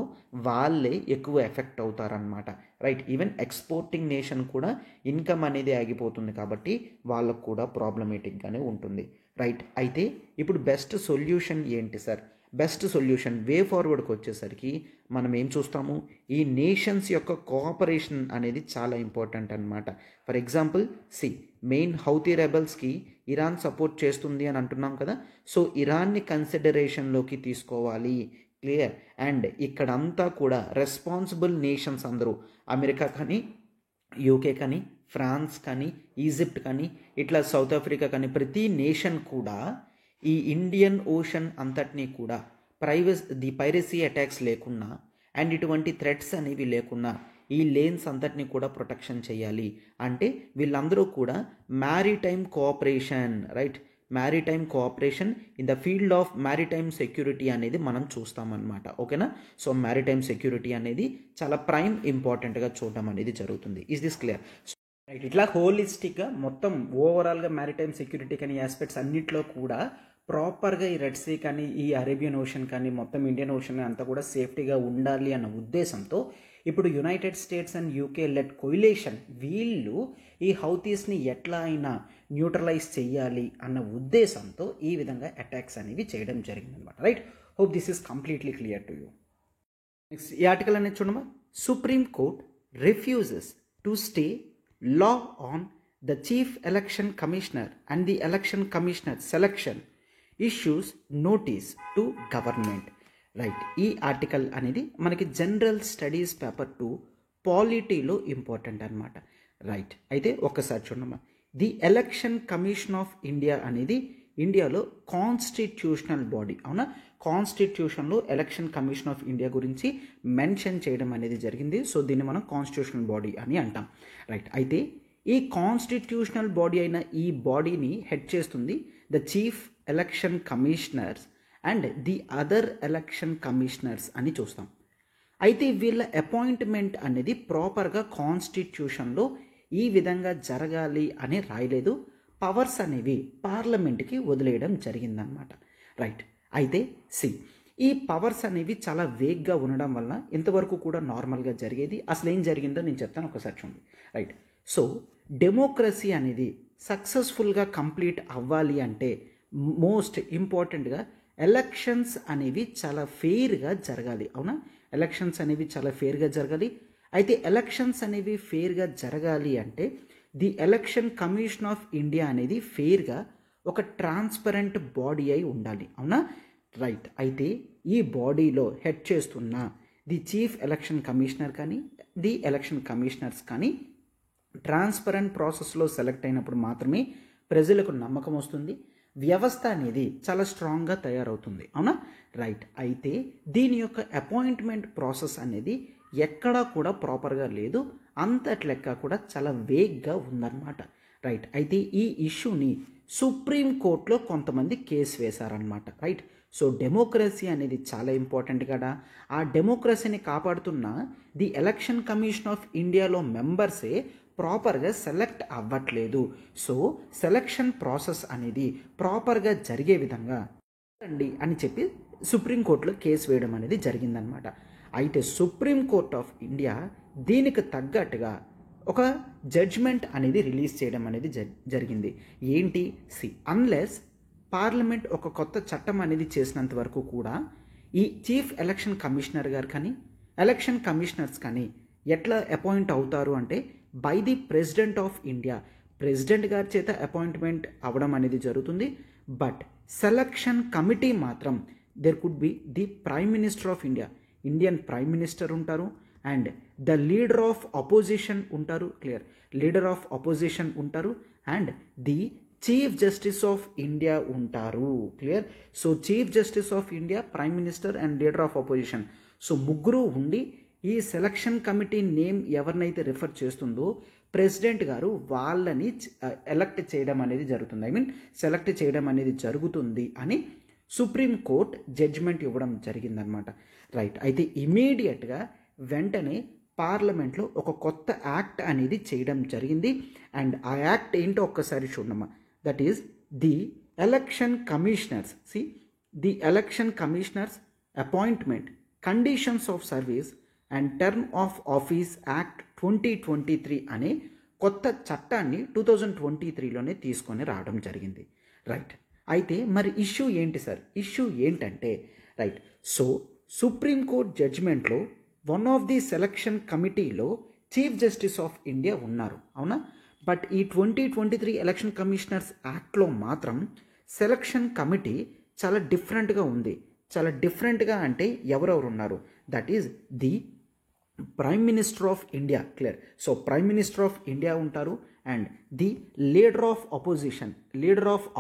వాళ్ళే ఎక్కువ ఎఫెక్ట్ అవుతారనమాట. రైట్. ఈవెన్ ఎక్స్పోర్టింగ్ నేషన్ కూడా ఇన్కమ్ అనేది ఆగిపోతుంది కాబట్టి వాళ్ళకు కూడా ప్రాబ్లమేటిక్గానే ఉంటుంది. రైట్. అయితే ఇప్పుడు బెస్ట్ సొల్యూషన్ ఏంటి సార్? బెస్ట్ సొల్యూషన్ వే ఫార్వర్డ్కి వచ్చేసరికి మనం ఏం చూస్తాము, ఈ నేషన్స్ యొక్క కోఆపరేషన్ అనేది చాలా ఇంపార్టెంట్ అనమాట. ఫర్ ఎగ్జాంపుల్ మెయిన్ హౌతీ రెబల్స్కి ఇరాన్ సపోర్ట్ చేస్తుంది అని అంటున్నాం కదా. సో ఇరాన్ని కన్సిడరేషన్లోకి తీసుకోవాలి. క్లియర్. అండ్ ఇక్కడంతా కూడా రెస్పాన్సిబుల్ నేషన్స్ అందరూ, అమెరికా కానీ, యూకే కానీ, ఫ్రాన్స్ కానీ, ఈజిప్ట్ కానీ, ఇట్లా సౌత్ ఆఫ్రికా కానీ, ప్రతి నేషన్ కూడా ఈ ఇండియన్ ఓషన్ అంతటినీ కూడా పైరసీ అటాక్స్ లేకుండా అండ్ ఇటువంటి థ్రెట్స్ అనేవి లేకుండా ఈ లేన్స్ అంతటినీ కూడా ప్రొటెక్షన్ చేయాలి. అంటే వీళ్ళందరూ కూడా maritime cooperation, right, maritime cooperation in the field of maritime security అనేది మనం చూస్తామన్నమాట. ఓకేనా. సో మ్యారిటైమ్ సెక్యూరిటీ అనేది చాలా ప్రైమ్ ఇంపార్టెంట్గా చూడడం అనేది జరుగుతుంది. Is this clear? రైట్. ఇట్లా హోలిస్టిక్గా మొత్తం ఓవరాల్గా మ్యారిటైమ్ సెక్యూరిటీ కానీ ఆస్పెక్ట్స్ అన్నింటిలో కూడా ప్రాపర్గా ఈ రెడ్ సీ కానీ, ఈ అరేబియన్ ఓషన్ కానీ, మొత్తం ఇండియన్ ఓషన్ అంతా కూడా సేఫ్టీగా ఉండాలి అన్న ఉద్దేశంతో ఇప్పుడు United States and UK led coalition వీళ్ళు ఈ హౌతీస్ని ఎట్లా అయినా న్యూట్రలైజ్ చేయాలి అన్న ఉద్దేశంతో ఈ విధంగా అటాక్స్ అనేవి చేయడం జరిగిందనమాట. Right. Hope this is completely clear to you. Next ఈ ఆర్టికల్ అనేది చూడమా. Supreme Court refuses to stay law on the chief election commissioner and the election commissioner selection issues notice to government. Right. ఈ article అనేది మనకి general studies paper 2 పాలిటీలో important అనమాట. Right. అయితే ఒక్కసారి చూడమ్మా. The election Commission of India అనేది ఇండియాలో constitutional body. అవునా. కాన్స్టిట్యూషన్లో ఎలక్షన్ కమిషన్ ఆఫ్ ఇండియా గురించి మెన్షన్ చేయడం అనేది జరిగింది. సో దీన్ని మనం కాన్స్టిట్యూషనల్ బాడీ అని అంటాం. రైట్. అయితే ఈ కాన్స్టిట్యూషనల్ బాడీ అయిన ఈ బాడీని హెడ్ చేస్తుంది the chief election commissioners and the other election commissioners అని చూస్తాం. అయితే వీళ్ళ అపాయింట్మెంట్ అనేది ప్రాపర్గా కాన్స్టిట్యూషన్లో ఈ విధంగా జరగాలి అని రాయలేదు. పవర్స్ అనేవి పార్లమెంట్కి వదిలేయడం జరిగిందనమాట. రైట్. అయితే ఈ పవర్స్ అనేవి చాలా వేగ్గా ఉండడం వల్ల ఇంతవరకు కూడా నార్మల్గా జరిగేది. అసలు ఏం జరిగిందో నేను చెప్తాను, ఒకసారి చూడండి. రైట్. సో డెమోక్రసీ అనేది సక్సెస్ఫుల్గా కంప్లీట్ అవ్వాలి అంటే మోస్ట్ ఇంపార్టెంట్గా ఎలక్షన్స్ అనేవి చాలా ఫెయిర్గా జరగాలి. అవునా. ఎలక్షన్స్ అనేవి చాలా ఫెయిర్గా జరగాలి. అయితే ఎలక్షన్స్ అనేవి ఫెయిర్గా జరగాలి అంటే the election Commission of India అనేది ఫెయిర్గా ఒక ట్రాన్స్పరెంట్ బాడీ అయి ఉండాలి. అవునా. రైట్. అయితే ఈ బాడీలో హెడ్ చేస్తున్న ది చీఫ్ ఎలక్షన్ కమిషనర్ కానీ, ది ఎలక్షన్ కమిషనర్స్ కానీ ట్రాన్స్పరెంట్ ప్రాసెస్లో సెలెక్ట్ అయినప్పుడు మాత్రమే ప్రజలకు నమ్మకం వస్తుంది, వ్యవస్థ అనేది చాలా స్ట్రాంగ్గా తయారవుతుంది. అవునా? రైట్. అయితే దీని యొక్క అపాయింట్మెంట్ ప్రాసెస్ అనేది ఎక్కడా కూడా ప్రాపర్గా లేదు, అంతటి లెక్క కూడా చాలా వేగ్గా ఉందన్నమాట. రైట్. అయితే ఈ ఇష్యూని సుప్రీం కోర్టులో కొంతమంది కేసు వేశారనమాట. రైట్. సో డెమోక్రసీ అనేది చాలా ఇంపార్టెంట్ కదా. ఆ డెమోక్రసీని కాపాడుతున్న ది ఎలక్షన్ కమిషన్ ఆఫ్ ఇండియాలో మెంబర్సే ప్రాపర్గా సెలెక్ట్ అవ్వట్లేదు. సో సెలక్షన్ ప్రాసెస్ అనేది ప్రాపర్గా జరిగే విధంగా రండి అని చెప్పి సుప్రీంకోర్టులో కేసు వేయడం అనేది జరిగిందనమాట. అయితే సుప్రీంకోర్ట్ ఆఫ్ ఇండియా దీనికి తగ్గట్టుగా ఒక జడ్జ్మెంట్ అనేది రిలీజ్ చేయడం అనేది జరిగింది. ఏంటి? అన్లెస్ పార్లమెంట్ ఒక కొత్త చట్టం అనేది చేసినంత వరకు కూడా ఈ చీఫ్ ఎలక్షన్ కమిషనర్ గారు కానీ ఎలక్షన్ కమిషనర్స్ కానీ ఎట్లా అపాయింట్ అవుతారు అంటే by the President of India, President గారి చేత అపాయింట్మెంట్ అవ్వడం అనేది జరుగుతుంది. బట్ సెలక్షన్ కమిటీ మాత్రం there could be the Prime Minister of India, Indian Prime Minister ఉంటారు, and the leader of opposition ఉంటారు. క్లియర్. లీడర్ ఆఫ్ అపోజిషన్ ఉంటారు and the Chief Justice of India ఉంటారు. Clear. So Chief Justice of India, Prime Minister and leader of opposition, so ముగ్గురు ఉండి ఈ selection committee name ఎవరినైతే refer చేస్తుందో president గారు వాళ్ళని ఎలక్ట్ చేయడం అనేది జరుగుతుంది. ఐ మీన్ సెలెక్ట్ చేయడం అనేది జరుగుతుంది అని సుప్రీం కోర్ట్ జడ్జిమెంట్ ఇవ్వడం జరిగిందనమాట. రైట్. అయితే ఇమీడియట్గా వెంటనే పార్లమెంట్లో ఒక కొత్త యాక్ట్ అనేది చేయడం జరిగింది. అండ్ ఆ యాక్ట్ ఏంటో ఒక్కసారి చూడమ్మా. That is the election commissioners the election commissioners appointment, conditions of service and term of office act 2023 అనే కొత్త చట్టాన్ని 2023లోనే తీసుకొని రావడం జరిగింది. రైట్. అయితే మరి ఇష్యూ ఏంటి సార్? ఇష్యూ ఏంటంటే రైట్, సో సుప్రీంకోర్టు జడ్జిమెంట్లో వన్ ఆఫ్ ది సెలక్షన్ కమిటీలో చీఫ్ జస్టిస్ ఆఫ్ ఇండియా ఉన్నారు. అవునా? బట్ ఈ 2023 ఎలక్షన్ కమిషనర్స్ యాక్ట్లో మాత్రం సెలక్షన్ కమిటీ చాలా డిఫరెంట్గా ఉంది. చాలా డిఫరెంట్గా అంటే ఎవరెవరు ఉన్నారు? That is the Prime Minister of India. Clear. So Prime Minister of India ఉంటారు and the leader of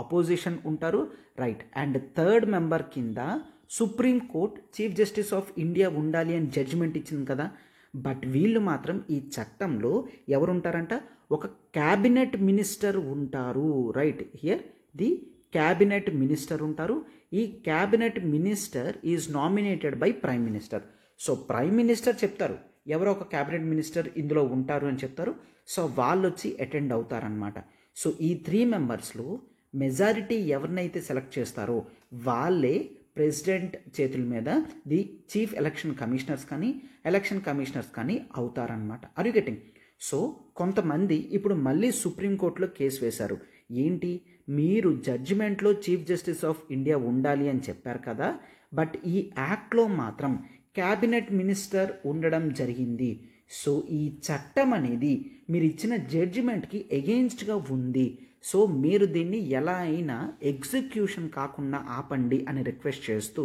opposition ఉంటారు. రైట్. అండ్ థర్డ్ మెంబర్ కింద Supreme Court Chief Justice of India ఉండాలి అని జడ్జిమెంట్ ఇచ్చింది కదా. బట్ వీళ్ళు మాత్రం ఈ చట్టంలో ఎవరు ఉంటారంట? ఒక క్యాబినెట్ మినిస్టర్ ఉంటారు. Right. Here the cabinet minister ఉంటారు. ఈ cabinet minister is nominated by prime minister. So Prime minister చెప్తారు ఎవరో ఒక క్యాబినెట్ మినిస్టర్ ఇందులో ఉంటారు అని చెప్తారు. సో వాళ్ళు వచ్చి అటెండ్ అవుతారనమాట. సో ఈ 3 మెంబర్స్లో మెజారిటీ ఎవరినైతే సెలెక్ట్ చేస్తారో వాళ్ళే ప్రెసిడెంట్ చేతుల మీద ది చీఫ్ ఎలక్షన్ కమిషనర్స్ కానీ అవుతారనమాట. Are you getting? సో కొంతమంది ఇప్పుడు మళ్ళీ సుప్రీంకోర్టులో కేసు వేశారు. ఏంటి? మీరు జడ్జిమెంట్లో చీఫ్ జస్టిస్ ఆఫ్ ఇండియా ఉండాలి అని చెప్పారు కదా, బట్ ఈ యాక్ట్లో మాత్రం క్యాబినెట్ మినిస్టర్ ఉండడం జరిగింది. సో ఈ చట్టం అనేది మీరు ఇచ్చిన జడ్జిమెంట్కి ఎగెయిన్స్ట్గా ఉంది. సో మీరు దీన్ని ఎలా అయినా ఎగ్జిక్యూషన్ కాకుండా ఆపండి అని రిక్వెస్ట్ చేస్తూ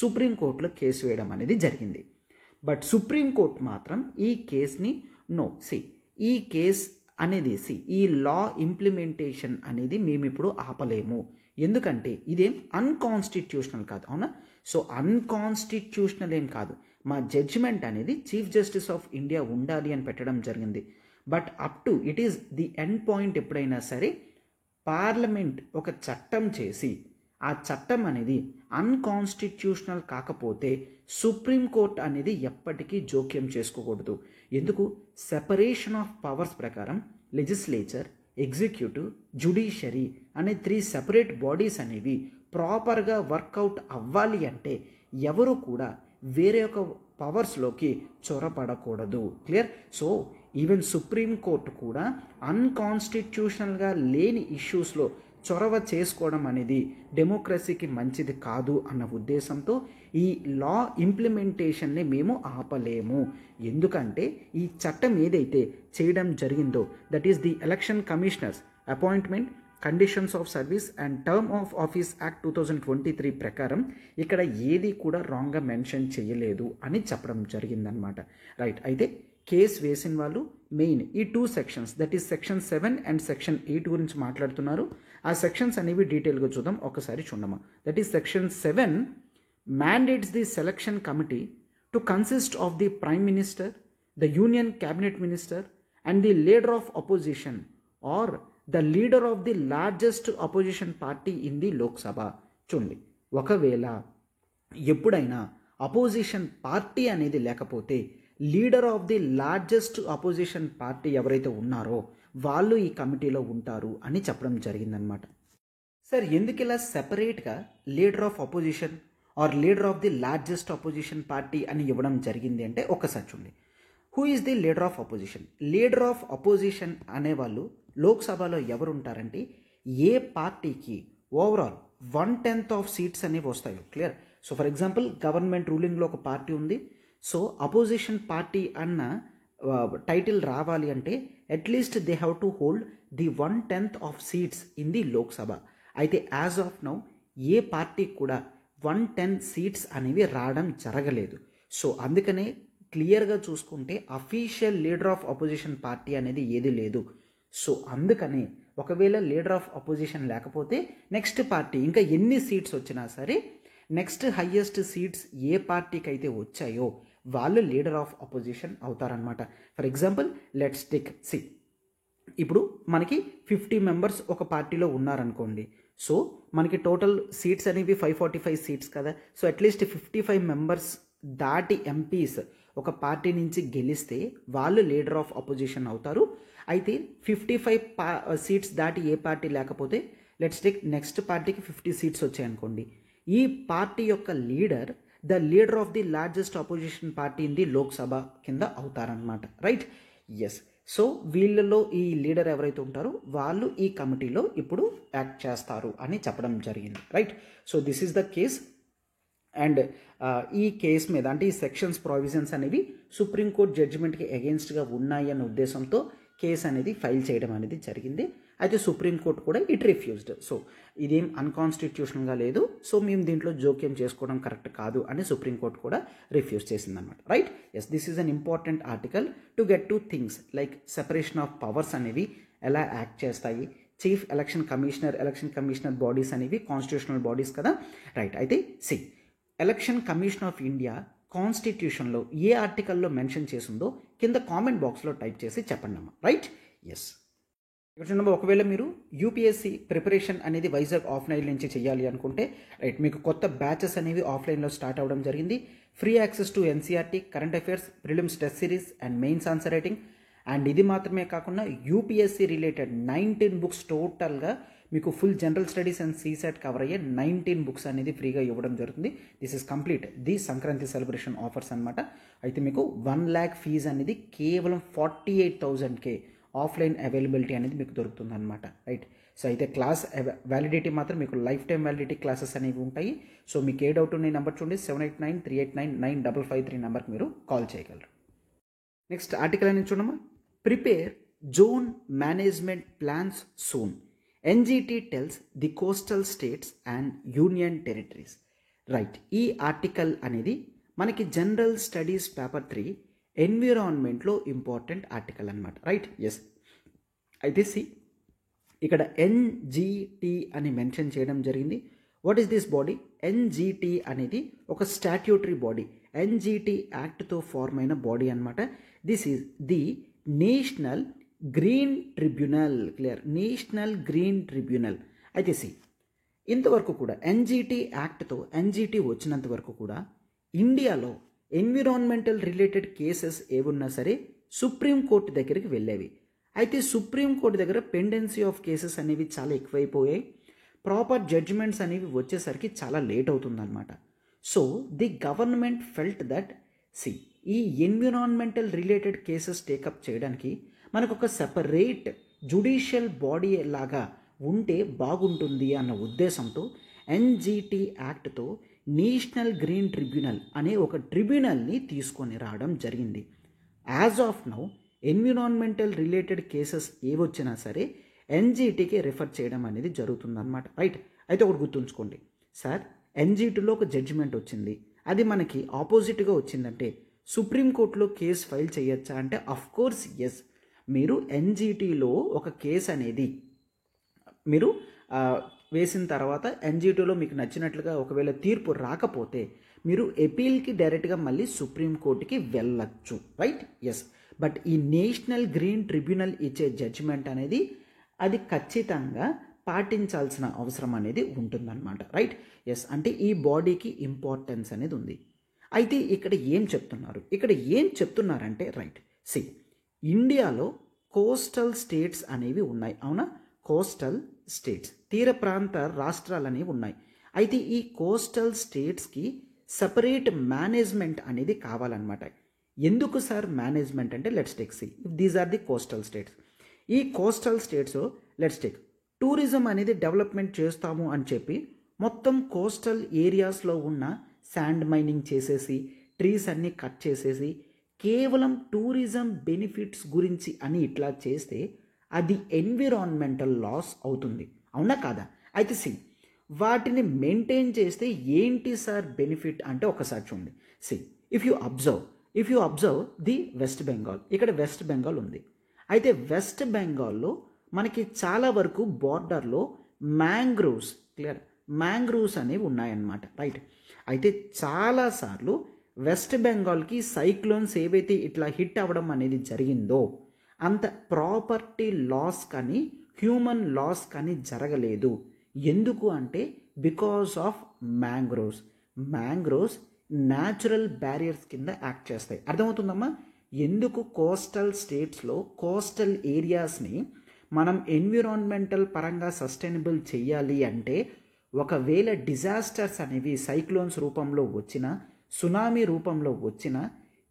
సుప్రీంకోర్టులో కేసు వేయడం అనేది జరిగింది. బట్ సుప్రీంకోర్టు మాత్రం ఈ కేసుని ఈ కేస్ అనేది ఈ లా ఇంప్లిమెంటేషన్ అనేది మేము ఇప్పుడు ఆపలేము, ఎందుకంటే ఇదేం అన్కాన్స్టిట్యూషనల్ కాదు. అవునా? సో అన్కాన్స్టిట్యూషనల్ ఏం కాదు, మా జడ్జిమెంట్ అనేది చీఫ్ జస్టిస్ ఆఫ్ ఇండియా ఉండాలి అని పెట్టడం జరిగింది. But up to it is the end point ఎప్పుడైనా సరే పార్లమెంట్ ఒక చట్టం చేసి ఆ చట్టం అనేది అన్కాన్స్టిట్యూషనల్ కాకపోతే సుప్రీంకోర్టు అనేది ఎప్పటికీ జోక్యం చేసుకోకూడదు. ఎందుకు? సెపరేషన్ ఆఫ్ పవర్స్ ప్రకారం లెజిస్లేచర్, ఎగ్జిక్యూటివ్, జ్యుడిషియరీ అనే 3 సెపరేట్ బాడీస్ అనేవి ప్రాపర్గా వర్కౌట్ అవ్వాలి అంటే ఎవరు కూడా వేరే ఒక పవర్స్లోకి చొరపడకూడదు. క్లియర్. సో ఈవెన్ సుప్రీంకోర్టు కూడా అన్కాన్స్టిట్యూషనల్గా లేని ఇష్యూస్లో చొరవ చేసుకోవడం అనేది డెమోక్రసీకి మంచిది కాదు అన్న ఉద్దేశంతో ఈ లా ఇంప్లిమెంటేషన్ని మేము ఆపలేము. ఎందుకంటే ఈ చట్టం ఏదైతే చేయడం జరిగిందో that is the election commissioners appointment, conditions of service and term of office act 2023 ప్రకారం ఇక్కడ ఏది కూడా రాంగ్గా మెన్షన్ చేయలేదు అని చెప్పడం జరిగిందనమాట. రైట్. అయితే కేసు వేసిన వాళ్ళు మెయిన్ ఈ 2 sections, that is section 7 and section 8 గురించి మాట్లాడుతున్నారు. ఆ సెక్షన్స్ అనేవి డీటెయిల్గా చూద్దాం, ఒకసారి చూడమా. That is section 7 mandates the selection committee to consist of the Prime Minister, the Union Cabinet Minister and the leader of opposition or the leader of the largest opposition party in the Lok Sabha. చూడండి, ఒకవేళ ఎప్పుడైనా opposition party అనేది లేకపోతే leader of the largest opposition party ఎవరైతే ఉన్నారో వాళ్ళు ఈ కమిటీలో ఉంటారు అని చెప్పడం జరిగిందనమాట. సార్ ఎందుకు ఇలా సెపరేట్గా leader of opposition or leader of the largest opposition party అని ఇవ్వడం జరిగింది అంటే ఒక్కసారి చూడండి. Who is the leader of opposition? Leader of opposition అనేవాళ్ళు లోక్సభలో ఎవరు ఉంటారంటే ఏ పార్టీకి ఓవరాల్ 1/10 ఆఫ్ సీట్స్ అనేవి వస్తాయో. Clear? So for example government రూలింగ్లో ఒక పార్టీ ఉంది, సో అపోజిషన్ పార్టీ అన్న టైటిల్ రావాలి అంటే at least they have to hold the 1/10 of seats in the Lok Sabha. అయితే యాజ్ ఆఫ్ నౌ ఏ పార్టీకి కూడా 110 సీట్స్ అనేవి రావడం జరగలేదు. సో అందుకనే క్లియర్గా చూసుకుంటే official leader of opposition party అనేది ఏది లేదు. సో అందుకనే ఒకవేళ లీడర్ ఆఫ్ అపోజిషన్ లేకపోతే నెక్స్ట్ పార్టీ ఇంకా ఎన్ని సీట్స్ వచ్చినా సరే నెక్స్ట్ హయ్యెస్ట్ సీట్స్ ఏ పార్టీకి అయితే వచ్చాయో వాళ్ళు లీడర్ ఆఫ్ అపోజిషన్ అవుతారనమాట. For example let's take see, ఇప్పుడు మనకి 50 మెంబర్స్ ఒక పార్టీలో ఉన్నారనుకోండి. సో మనకి టోటల్ సీట్స్ అనేవి 545 సీట్స్ కదా. సో అట్లీస్ట్ 55 మెంబర్స్ దాటి ఎంపీస్ ఒక పార్టీ నుంచి గెలిస్తే వాళ్ళు లీడర్ ఆఫ్ అపోజిషన్ అవుతారు. అయితే 55 సీట్స్ దాటి ఏ పార్టీ లేకపోతే లెట్స్ టేక్ నెక్స్ట్ పార్టీకి 50 సీట్స్ వచ్చాయనుకోండి, ఈ పార్టీ యొక్క leader the leader of the largest opposition party in the Lok Sabha కింద అవుతారనమాట. రైట్? ఎస్. సో వీళ్ళలో ఈ లీడర్ ఎవరైతే ఉంటారో వాళ్ళు ఈ కమిటీలో ఇప్పుడు యాక్ట్ చేస్తారు అని చెప్పడం జరిగింది. Right? So this is the case. And ఈ కేసు మీద అంటే ఈ సెక్షన్స్ ప్రావిజన్స్ అనేవి సుప్రీంకోర్టు జడ్జిమెంట్కి అగెన్స్ట్గా ఉన్నాయి అన్న ఉద్దేశంతో కేసు అనేది ఫైల్ చేయడం అనేది జరిగింది. అయితే సుప్రీంకోర్టు కూడా ఇట్ రిఫ్యూజ్డ్. సో ఇదేం అన్కాన్స్టిట్యూషనల్గా లేదు, సో మేము దీంట్లో జోక్యం చేసుకోవడం కరెక్ట్ కాదు అని సుప్రీంకోర్టు కూడా రిఫ్యూజ్ చేసిందన్నమాట. Right? Yes, this is an important article to get to things like separation of powers అనేవి ఎలా యాక్ట్ చేస్తాయి, చీఫ్ ఎలక్షన్ కమిషనర్ బాడీస్ అనేవి కాన్స్టిట్యూషనల్ బాడీస్ కదా. రైట్? అయితే see, Election Commission of India కాన్స్టిట్యూషన్లో ఏ ఆర్టికల్లో మెన్షన్ చేసిందో కింద కామెంట్ బాక్స్లో టైప్ చేసి చెప్పండి అమ్మా. రైట్? ఎస్. ఇక్కడ చూడండి, ఒకవేళ మీరు యూపీఎస్సీ ప్రిపరేషన్ అనేది వైజాగ్ ఆఫ్లైన్ నుంచి చేయాలి అనుకుంటే రైట్, మీకు కొత్త బ్యాచెస్ అనేవి ఆఫ్లైన్లో స్టార్ట్ అవ్వడం జరిగింది. Free access to NCERT, current affairs, prelims test series and mains answer writing. And ఇది మాత్రమే కాకుండా యూపీఎస్సీ రిలేటెడ్ 19 బుక్స్ టోటల్గా మీకు full general studies and CSAT cover అయ్యే 19 బుక్స్ అనేది ఫ్రీగా ఇవ్వడం జరుగుతుంది. This is complete the Sankranti celebration offers అనమాట. అయితే మీకు 1 lakh ఫీజు అనేది కేవలం 48,000 ఆఫ్లైన్ అవైలబిలిటీ అనేది మీకు దొరుకుతుంది అనమాట. రైట్? సో అయితే క్లాస్ వ్యాలిడిటీ మాత్రం మీకు లైఫ్ టైం వ్యాలిడిటీ క్లాసెస్ అనేవి ఉంటాయి. సో మీకు ఏ డౌట్ ఉన్నాయి నెంబర్ చూడండి, 7893899553 నెంబర్కి మీరు కాల్ చేయగలరు. నెక్స్ట్ ఆర్టికల్ అనేది చూడమ్మా. Prepare zone management plans soon, NGT tells the coastal states and union territories. Right, ఈ ఆర్టికల్ అనేది మనకి జనరల్ స్టడీస్ పేపర్ 3 ఎన్విరాన్మెంట్లో ఇంపార్టెంట్ ఆర్టికల్ అనమాట. రైట్? ఎస్. అయితే సి, ఇక్కడ ఎన్జిటి అని మెన్షన్ చేయడం జరిగింది. What is this body? NGT అనేది ఒక స్టాట్యూటరీ బాడీ, ఎన్జిటి యాక్ట్తో ఫార్మ్ అయిన బాడీ అనమాట. This is the National Green Tribunal. Clear? National Green Tribunal. అయితే సి, ఇంతవరకు కూడా ఎన్జిటి యాక్ట్తో ఎన్జిటి వచ్చినంత వరకు కూడా ఇండియాలో ఎన్విరాన్మెంటల్ రిలేటెడ్ కేసెస్ ఏమున్నా సరే సుప్రీంకోర్టు దగ్గరికి వెళ్ళేవి. అయితే సుప్రీంకోర్టు దగ్గర పెండెన్సీ ఆఫ్ కేసెస్ అనేవి చాలా ఎక్కువైపోయాయి. ప్రాపర్ జడ్జిమెంట్స్ అనేవి వచ్చేసరికి చాలా లేట్ అవుతుందన్నమాట. So the government felt that see, ఈ ఎన్విరాన్మెంటల్ రిలేటెడ్ కేసెస్ టేకప్ చేయడానికి మనకు ఒక సెపరేట్ జుడిషియల్ బాడీ లాగా ఉంటే బాగుంటుంది అన్న ఉద్దేశంతో ఎన్జిటి యాక్ట్తో నేషనల్ గ్రీన్ ట్రిబ్యునల్ అనే ఒక ట్రిబ్యునల్ని తీసుకొని రావడం జరిగింది. As of now environmental related cases ఏవొచ్చినా సరే ఎన్జిటికి రిఫర్ చేయడం అనేది జరుగుతుందన్నమాట. రైట్? అయితే ఒకటి గుర్తుంచుకోండి సార్, ఎన్జిటిలో ఒక జడ్జిమెంట్ వచ్చింది, అది మనకి ఆపోజిట్గా వచ్చిందంటే సుప్రీంకోర్టులో కేసు ఫైల్ చేయొచ్చా అంటే అఫ్ కోర్స్ ఎస్. మీరు ఎన్జిటిలో ఒక కేసు అనేది మీరు వేసిన తర్వాత ఎన్జిటిలో మీకు నచ్చినట్లుగా ఒకవేళ తీర్పు రాకపోతే మీరు ఎపీల్కి డైరెక్ట్గా మళ్ళీ సుప్రీంకోర్టుకి వెళ్ళచ్చు, రైట్? ఎస్. బట్ ఈ నేషనల్ గ్రీన్ ట్రిబ్యునల్ ఇచ్చే జడ్జిమెంట్ అనేది అది ఖచ్చితంగా పాటించాల్సిన అవసరం అనేది ఉంటుందన్నమాట, రైట్? ఎస్. అంటే ఈ బాడీకి ఇంపార్టెన్స్ అనేది ఉంది. అయితే ఇక్కడ ఏం చెప్తున్నారంటే రైట్, సి, ఇండియాలో కోస్టల్ స్టేట్స్ అనేవి ఉన్నాయి, అవునా? కోస్టల్ స్టేట్స్, తీర ప్రాంత రాష్ట్రాలు అనేవి ఉన్నాయి. అయితే ఈ కోస్టల్ స్టేట్స్కి సపరేట్ మేనేజ్మెంట్ అనేది కావాలన్నమాట. ఎందుకు సార్ మేనేజ్మెంట్ అంటే let's take, see, these are the coastal states. ఈ coastal states let's take tourism అనేది డెవలప్మెంట్ చేస్తాము అని చెప్పి మొత్తం కోస్టల్ ఏరియాస్లో ఉన్న శాండ్ మైనింగ్ చేసేసి ట్రీస్ అన్నీ కట్ చేసేసి కేవలం టూరిజం బెనిఫిట్స్ గురించి అని ఇట్లా చేస్తే అది ఎన్విరాన్మెంటల్ లాస్ అవుతుంది, అవునా కాదా? అయితే సి, వాటిని మెయింటైన్ చేస్తే ఏంటి సార్ బెనిఫిట్ అంటే ఒకసారి చూడండి. See, if you observe the West Bengal, ఇక్కడ వెస్ట్ బెంగాల్ ఉంది. అయితే వెస్ట్ బెంగాల్లో మనకి చాలా వరకు బార్డర్లో మ్యాంగ్రోవ్స్, క్లియర్, మ్యాంగ్రోవ్స్ అనేవి ఉన్నాయన్నమాట, రైట్? అయితే చాలాసార్లు వెస్ట్ బెంగాల్కి సైక్లోన్స్ ఏవైతే ఇట్లా హిట్ అవ్వడం అనేది జరిగిందో అంత ప్రాపర్టీ లాస్ కానీ హ్యూమన్ లాస్ కానీ జరగలేదు. ఎందుకు అంటే because of mangroves. Mangroves natural barriers కింద యాక్ట్ చేస్తాయి. అర్థమవుతుందమ్మా? ఎందుకు కోస్టల్ స్టేట్స్లో కోస్టల్ ఏరియాస్ని మనం ఎన్విరాన్మెంటల్ పరంగా సస్టైనబుల్ చేయాలి అంటే ఒకవేళ డిజాస్టర్స్ అనేవి సైక్లోన్స్ రూపంలో వచ్చినా, సునామీ రూపంలో వచ్చినా,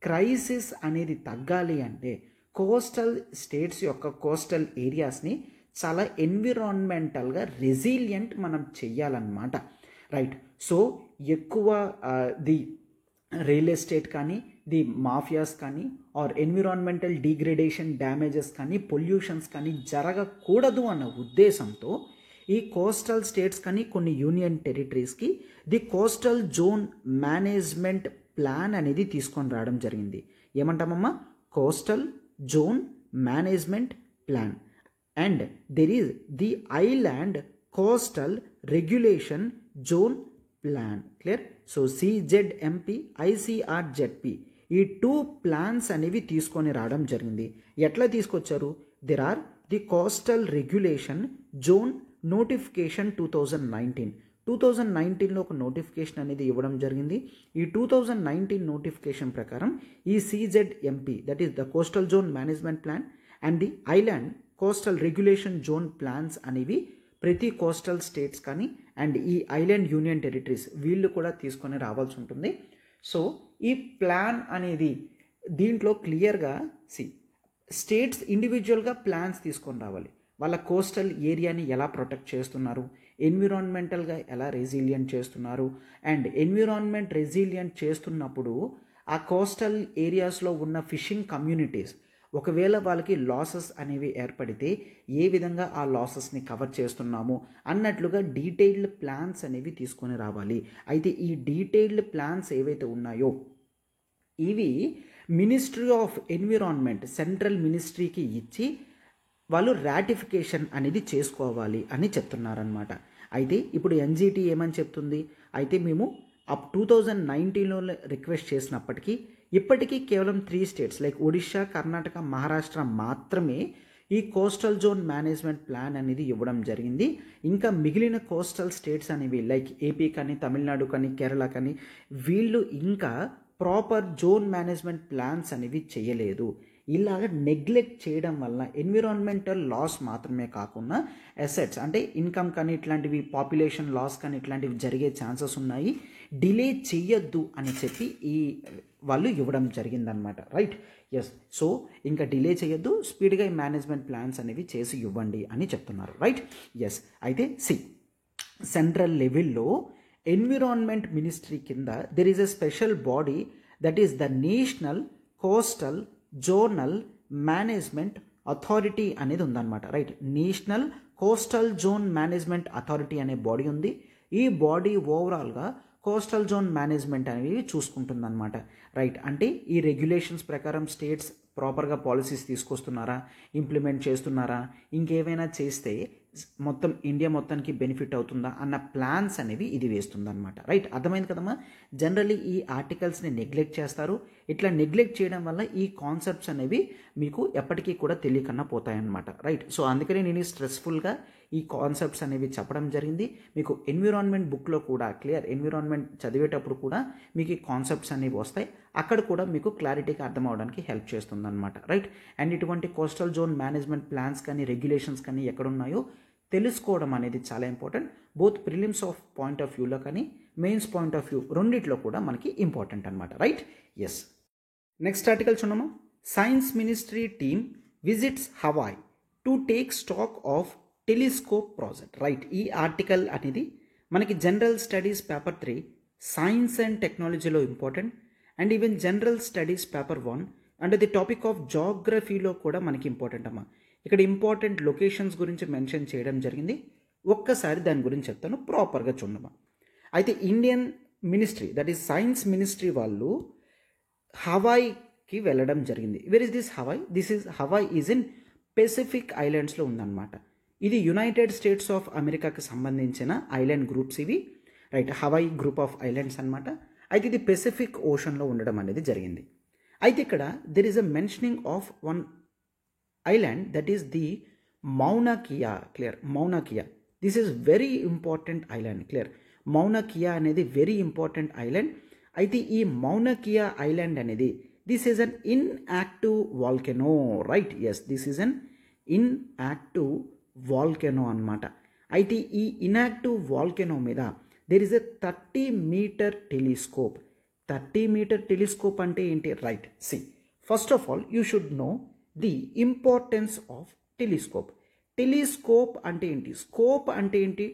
క్రైసిస్ అనేది తగ్గాలి అంటే కోస్టల్ స్టేట్స్ యొక్క కోస్టల్ ఏరియాస్ని చాలా ఎన్విరాన్మెంటల్గా రెసిలియంట్ మనం చెయ్యాలన్నమాట, రైట్? సో ఎక్కువ ది రియల్ ఎస్టేట్ కానీ, ది మాఫియాస్ కానీ, ఆర్ ఎన్విరాన్మెంటల్ డిగ్రేడేషన్, డ్యామేజెస్ కానీ, పొల్యూషన్స్ కానీ జరగకూడదు అన్న ఉద్దేశంతో ఈ కోస్టల్ స్టేట్స్ కానీ కొన్ని యూనియన్ టెరిటరీస్కి the coastal zone management plan అనేది తీసుకొని రావడం జరిగింది. ఏమంటామమ్మా? Coastal zone management plan. And there is the island coastal regulation zone plan, clear? So CZMP, ICRZP ఈ 2 ప్లాన్స్ అనేవి తీసుకొని రావడం జరిగింది. ఎట్లా తీసుకొచ్చారు? There are the coastal regulation zone notification 2019లో ఒక నోటిఫికేషన్ అనేది ఇవ్వడం జరిగింది. ఈ 2019 నోటిఫికేషన్ ప్రకారం ఈ CZMP, that is the coastal zone management plan and the island coastal regulation zone plans అనేవి ప్రతి కోస్టల్ స్టేట్స్ కానీ అండ్ ఈ ఐలాండ్ యూనియన్ టెరిటరీస్ వీళ్ళు కూడా తీసుకొని రావాల్సి ఉంటుంది. సో ఈ ప్లాన్ అనేది దీంట్లో క్లియర్గా స్టేట్స్ ఇండివిజువల్గా ప్లాన్స్ తీసుకొని రావాలి. వాళ్ళ కోస్టల్ ఏరియాని ఎలా ప్రొటెక్ట్ చేస్తున్నారు, ఎన్విరాన్మెంటల్గా ఎలా రెసిలియంట్ చేస్తున్నారు, అండ్ ఎన్విరాన్మెంట్ రెసిలియంట్ చేస్తున్నప్పుడు ఆ కోస్టల్ ఏరియాస్లో ఉన్న ఫిషింగ్ కమ్యూనిటీస్ ఒకవేళ వాళ్ళకి లాసెస్ అనేవి ఏర్పడితే ఏ విధంగా ఆ లాసెస్ని కవర్ చేస్తున్నాము అన్నట్లుగా డీటెయిల్డ్ ప్లాన్స్ అనేవి తీసుకొని రావాలి. అయితే ఈ డీటెయిల్డ్ ప్లాన్స్ ఏవైతే ఉన్నాయో ఇవి మినిస్ట్రీ ఆఫ్ ఎన్విరాన్మెంట్ సెంట్రల్ మినిస్ట్రీకి ఇచ్చి వాళ్ళు రాటిఫికేషన్ అనేది చేసుకోవాలి అని చెప్తున్నారనమాట. అయితే ఇప్పుడు ఎన్జిటి ఏమని చెప్తుంది? అయితే మేము 2019లో రిక్వెస్ట్ చేసినప్పటికీ ఇప్పటికీ కేవలం 3 స్టేట్స్ లైక్ ఒడిషా, కర్ణాటక, మహారాష్ట్ర మాత్రమే ఈ కోస్టల్ జోన్ మేనేజ్మెంట్ ప్లాన్ అనేది ఇవ్వడం జరిగింది. ఇంకా మిగిలిన కోస్టల్ స్టేట్స్ అనేవి లైక్ ఏపీ కానీ, తమిళనాడు కానీ, కేరళ కానీ వీళ్ళు ఇంకా ప్రాపర్ జోన్ మేనేజ్మెంట్ ప్లాన్స్ అనేవి చేయలేదు. ఇలాగ నెగ్లెక్ట్ చేయడం వల్ల ఎన్విరాన్మెంటల్ లాస్ మాత్రమే కాకుండా అసెట్స్ అంటే ఇన్కమ్ కానీ ఇట్లాంటివి, పాపులేషన్ లాస్ కానీ ఇట్లాంటివి జరిగే ఛాన్సెస్ ఉన్నాయి. డిలే చెయ్యొద్దు అని చెప్పి ఈ వాళ్ళు ఇవ్వడం జరిగిందనమాట, రైట్? ఎస్. సో ఇంకా డిలే చేయొద్దు, స్పీడ్గా ఈ మేనేజ్మెంట్ ప్లాన్స్ అనేవి చేసి ఇవ్వండి అని చెప్తున్నారు, రైట్? ఎస్. అయితే సెంట్రల్ లెవెల్లో ఎన్విరాన్మెంట్ మినిస్ట్రీ కింద there is a special body that is the national coastal zonal management authority అనేది ఉందన్నమాట, right? National coastal zone management authority అనే బాడీ ఉంది. ఈ బాడీ ఓవరాల్గా కోస్టల్ జోన్ మేనేజ్మెంట్ అనేవి చూసుకుంటుంది అనమాట. రైట్, అంటే ఈ రెగ్యులేషన్స్ ప్రకారం స్టేట్స్ ప్రాపర్గా పాలసీస్ తీసుకొస్తున్నారా, ఇంప్లిమెంట్ చేస్తున్నారా, ఇంకేమైనా చేస్తే మొత్తం ఇండియా మొత్తానికి బెనిఫిట్ అవుతుందా అన్న ప్లాన్స్ అనేవి ఇది వేస్తుందన్నమాట. రైట్, అర్థమైంది కదమ్మా. జనరల్లీ ఈ ఆర్టికల్స్ని నెగ్లెక్ట్ చేస్తారు. ఇట్లా నెగ్లెక్ట్ చేయడం వల్ల ఈ కాన్సెప్ట్స్ అనేవి మీకు ఎప్పటికీ కూడా తెలియకన్నా పోతాయన్నమాట. రైట్, సో అందుకనే నేను స్ట్రెస్ఫుల్గా ఈ కాన్సెప్ట్స్ అనేవి చెప్పడం జరిగింది. మీకు ఎన్విరాన్మెంట్ బుక్లో కూడా క్లియర్, ఎన్విరాన్మెంట్ చదివేటప్పుడు కూడా మీకు ఈ కాన్సెప్ట్స్ అనేవి వస్తాయి. అక్కడ కూడా మీకు క్లారిటీగా అర్థం అవడానికి హెల్ప్ చేస్తుంది అనమాట. రైట్, అండ్ ఇటువంటి కోస్టల్ జోన్ మేనేజ్మెంట్ ప్లాన్స్ కానీ రెగ్యులేషన్స్ కానీ ఎక్కడున్నాయో తెలుసుకోవడం అనేది చాలా important. Both prelims of point of వ్యూలో కానీ మెయిన్స్ పాయింట్ ఆఫ్ వ్యూ రెండిట్లో కూడా మనకి ఇంపార్టెంట్ అనమాట. Right, yes. నెక్స్ట్ ఆర్టికల్ చూడమా. Science ministry team visits Hawaii to take stock of telescope project. Right, ఈ ఆర్టికల్ అనేది మనకి general studies paper 3 science and టెక్నాలజీలో important, and even general studies paper 1 అంటే ది టాపిక్ ఆఫ్ జాగ్రఫీలో కూడా మనకి important అమ్మా. ఇక్కడ ఇంపార్టెంట్ లొకేషన్స్ గురించి మెన్షన్ చేయడం జరిగింది. ఒక్కసారి దాని గురించి చెప్తాను, ప్రాపర్గా చూడమ్మా. అయితే Indian ministry, that is science ministry వాళ్ళు హవాయికి వెళ్ళడం జరిగింది. Where is this Hawaii? Hawaii is in Pacific ఐలాండ్స్లో ఉందన్నమాట. ఇది యునైటెడ్ స్టేట్స్ ఆఫ్ అమెరికాకి సంబంధించిన ఐలాండ్ గ్రూప్స్ ఇవి. రైట్, హవాయ్ గ్రూప్ ఆఫ్ ఐలాండ్స్ అనమాట. అయితే ఇది పెసిఫిక్ ఓషన్లో ఉండడం అనేది జరిగింది. అయితే ఇక్కడ there is a mentioning of one island that is the Mauna Kea. Clear, Mauna Kea, this is very important island. Clear, Mauna Kea అనేది వెరీ ఇంపార్టెంట్ ఐలాండ్. అయితే ఈ మౌనా కియా ఐలాండ్ అనేది this is an inactive volcano. Right, yes, this is an inactive volcano అనమాట. అయితే ఈ inactive volcano మీద there is a 30 metre telescope. 30 metre telescope అంటే ఏంటి? Right, see, first of all you should know the importance of telescope. Telescope అంటే ఏంటి? Scope అంటే ఏంటి?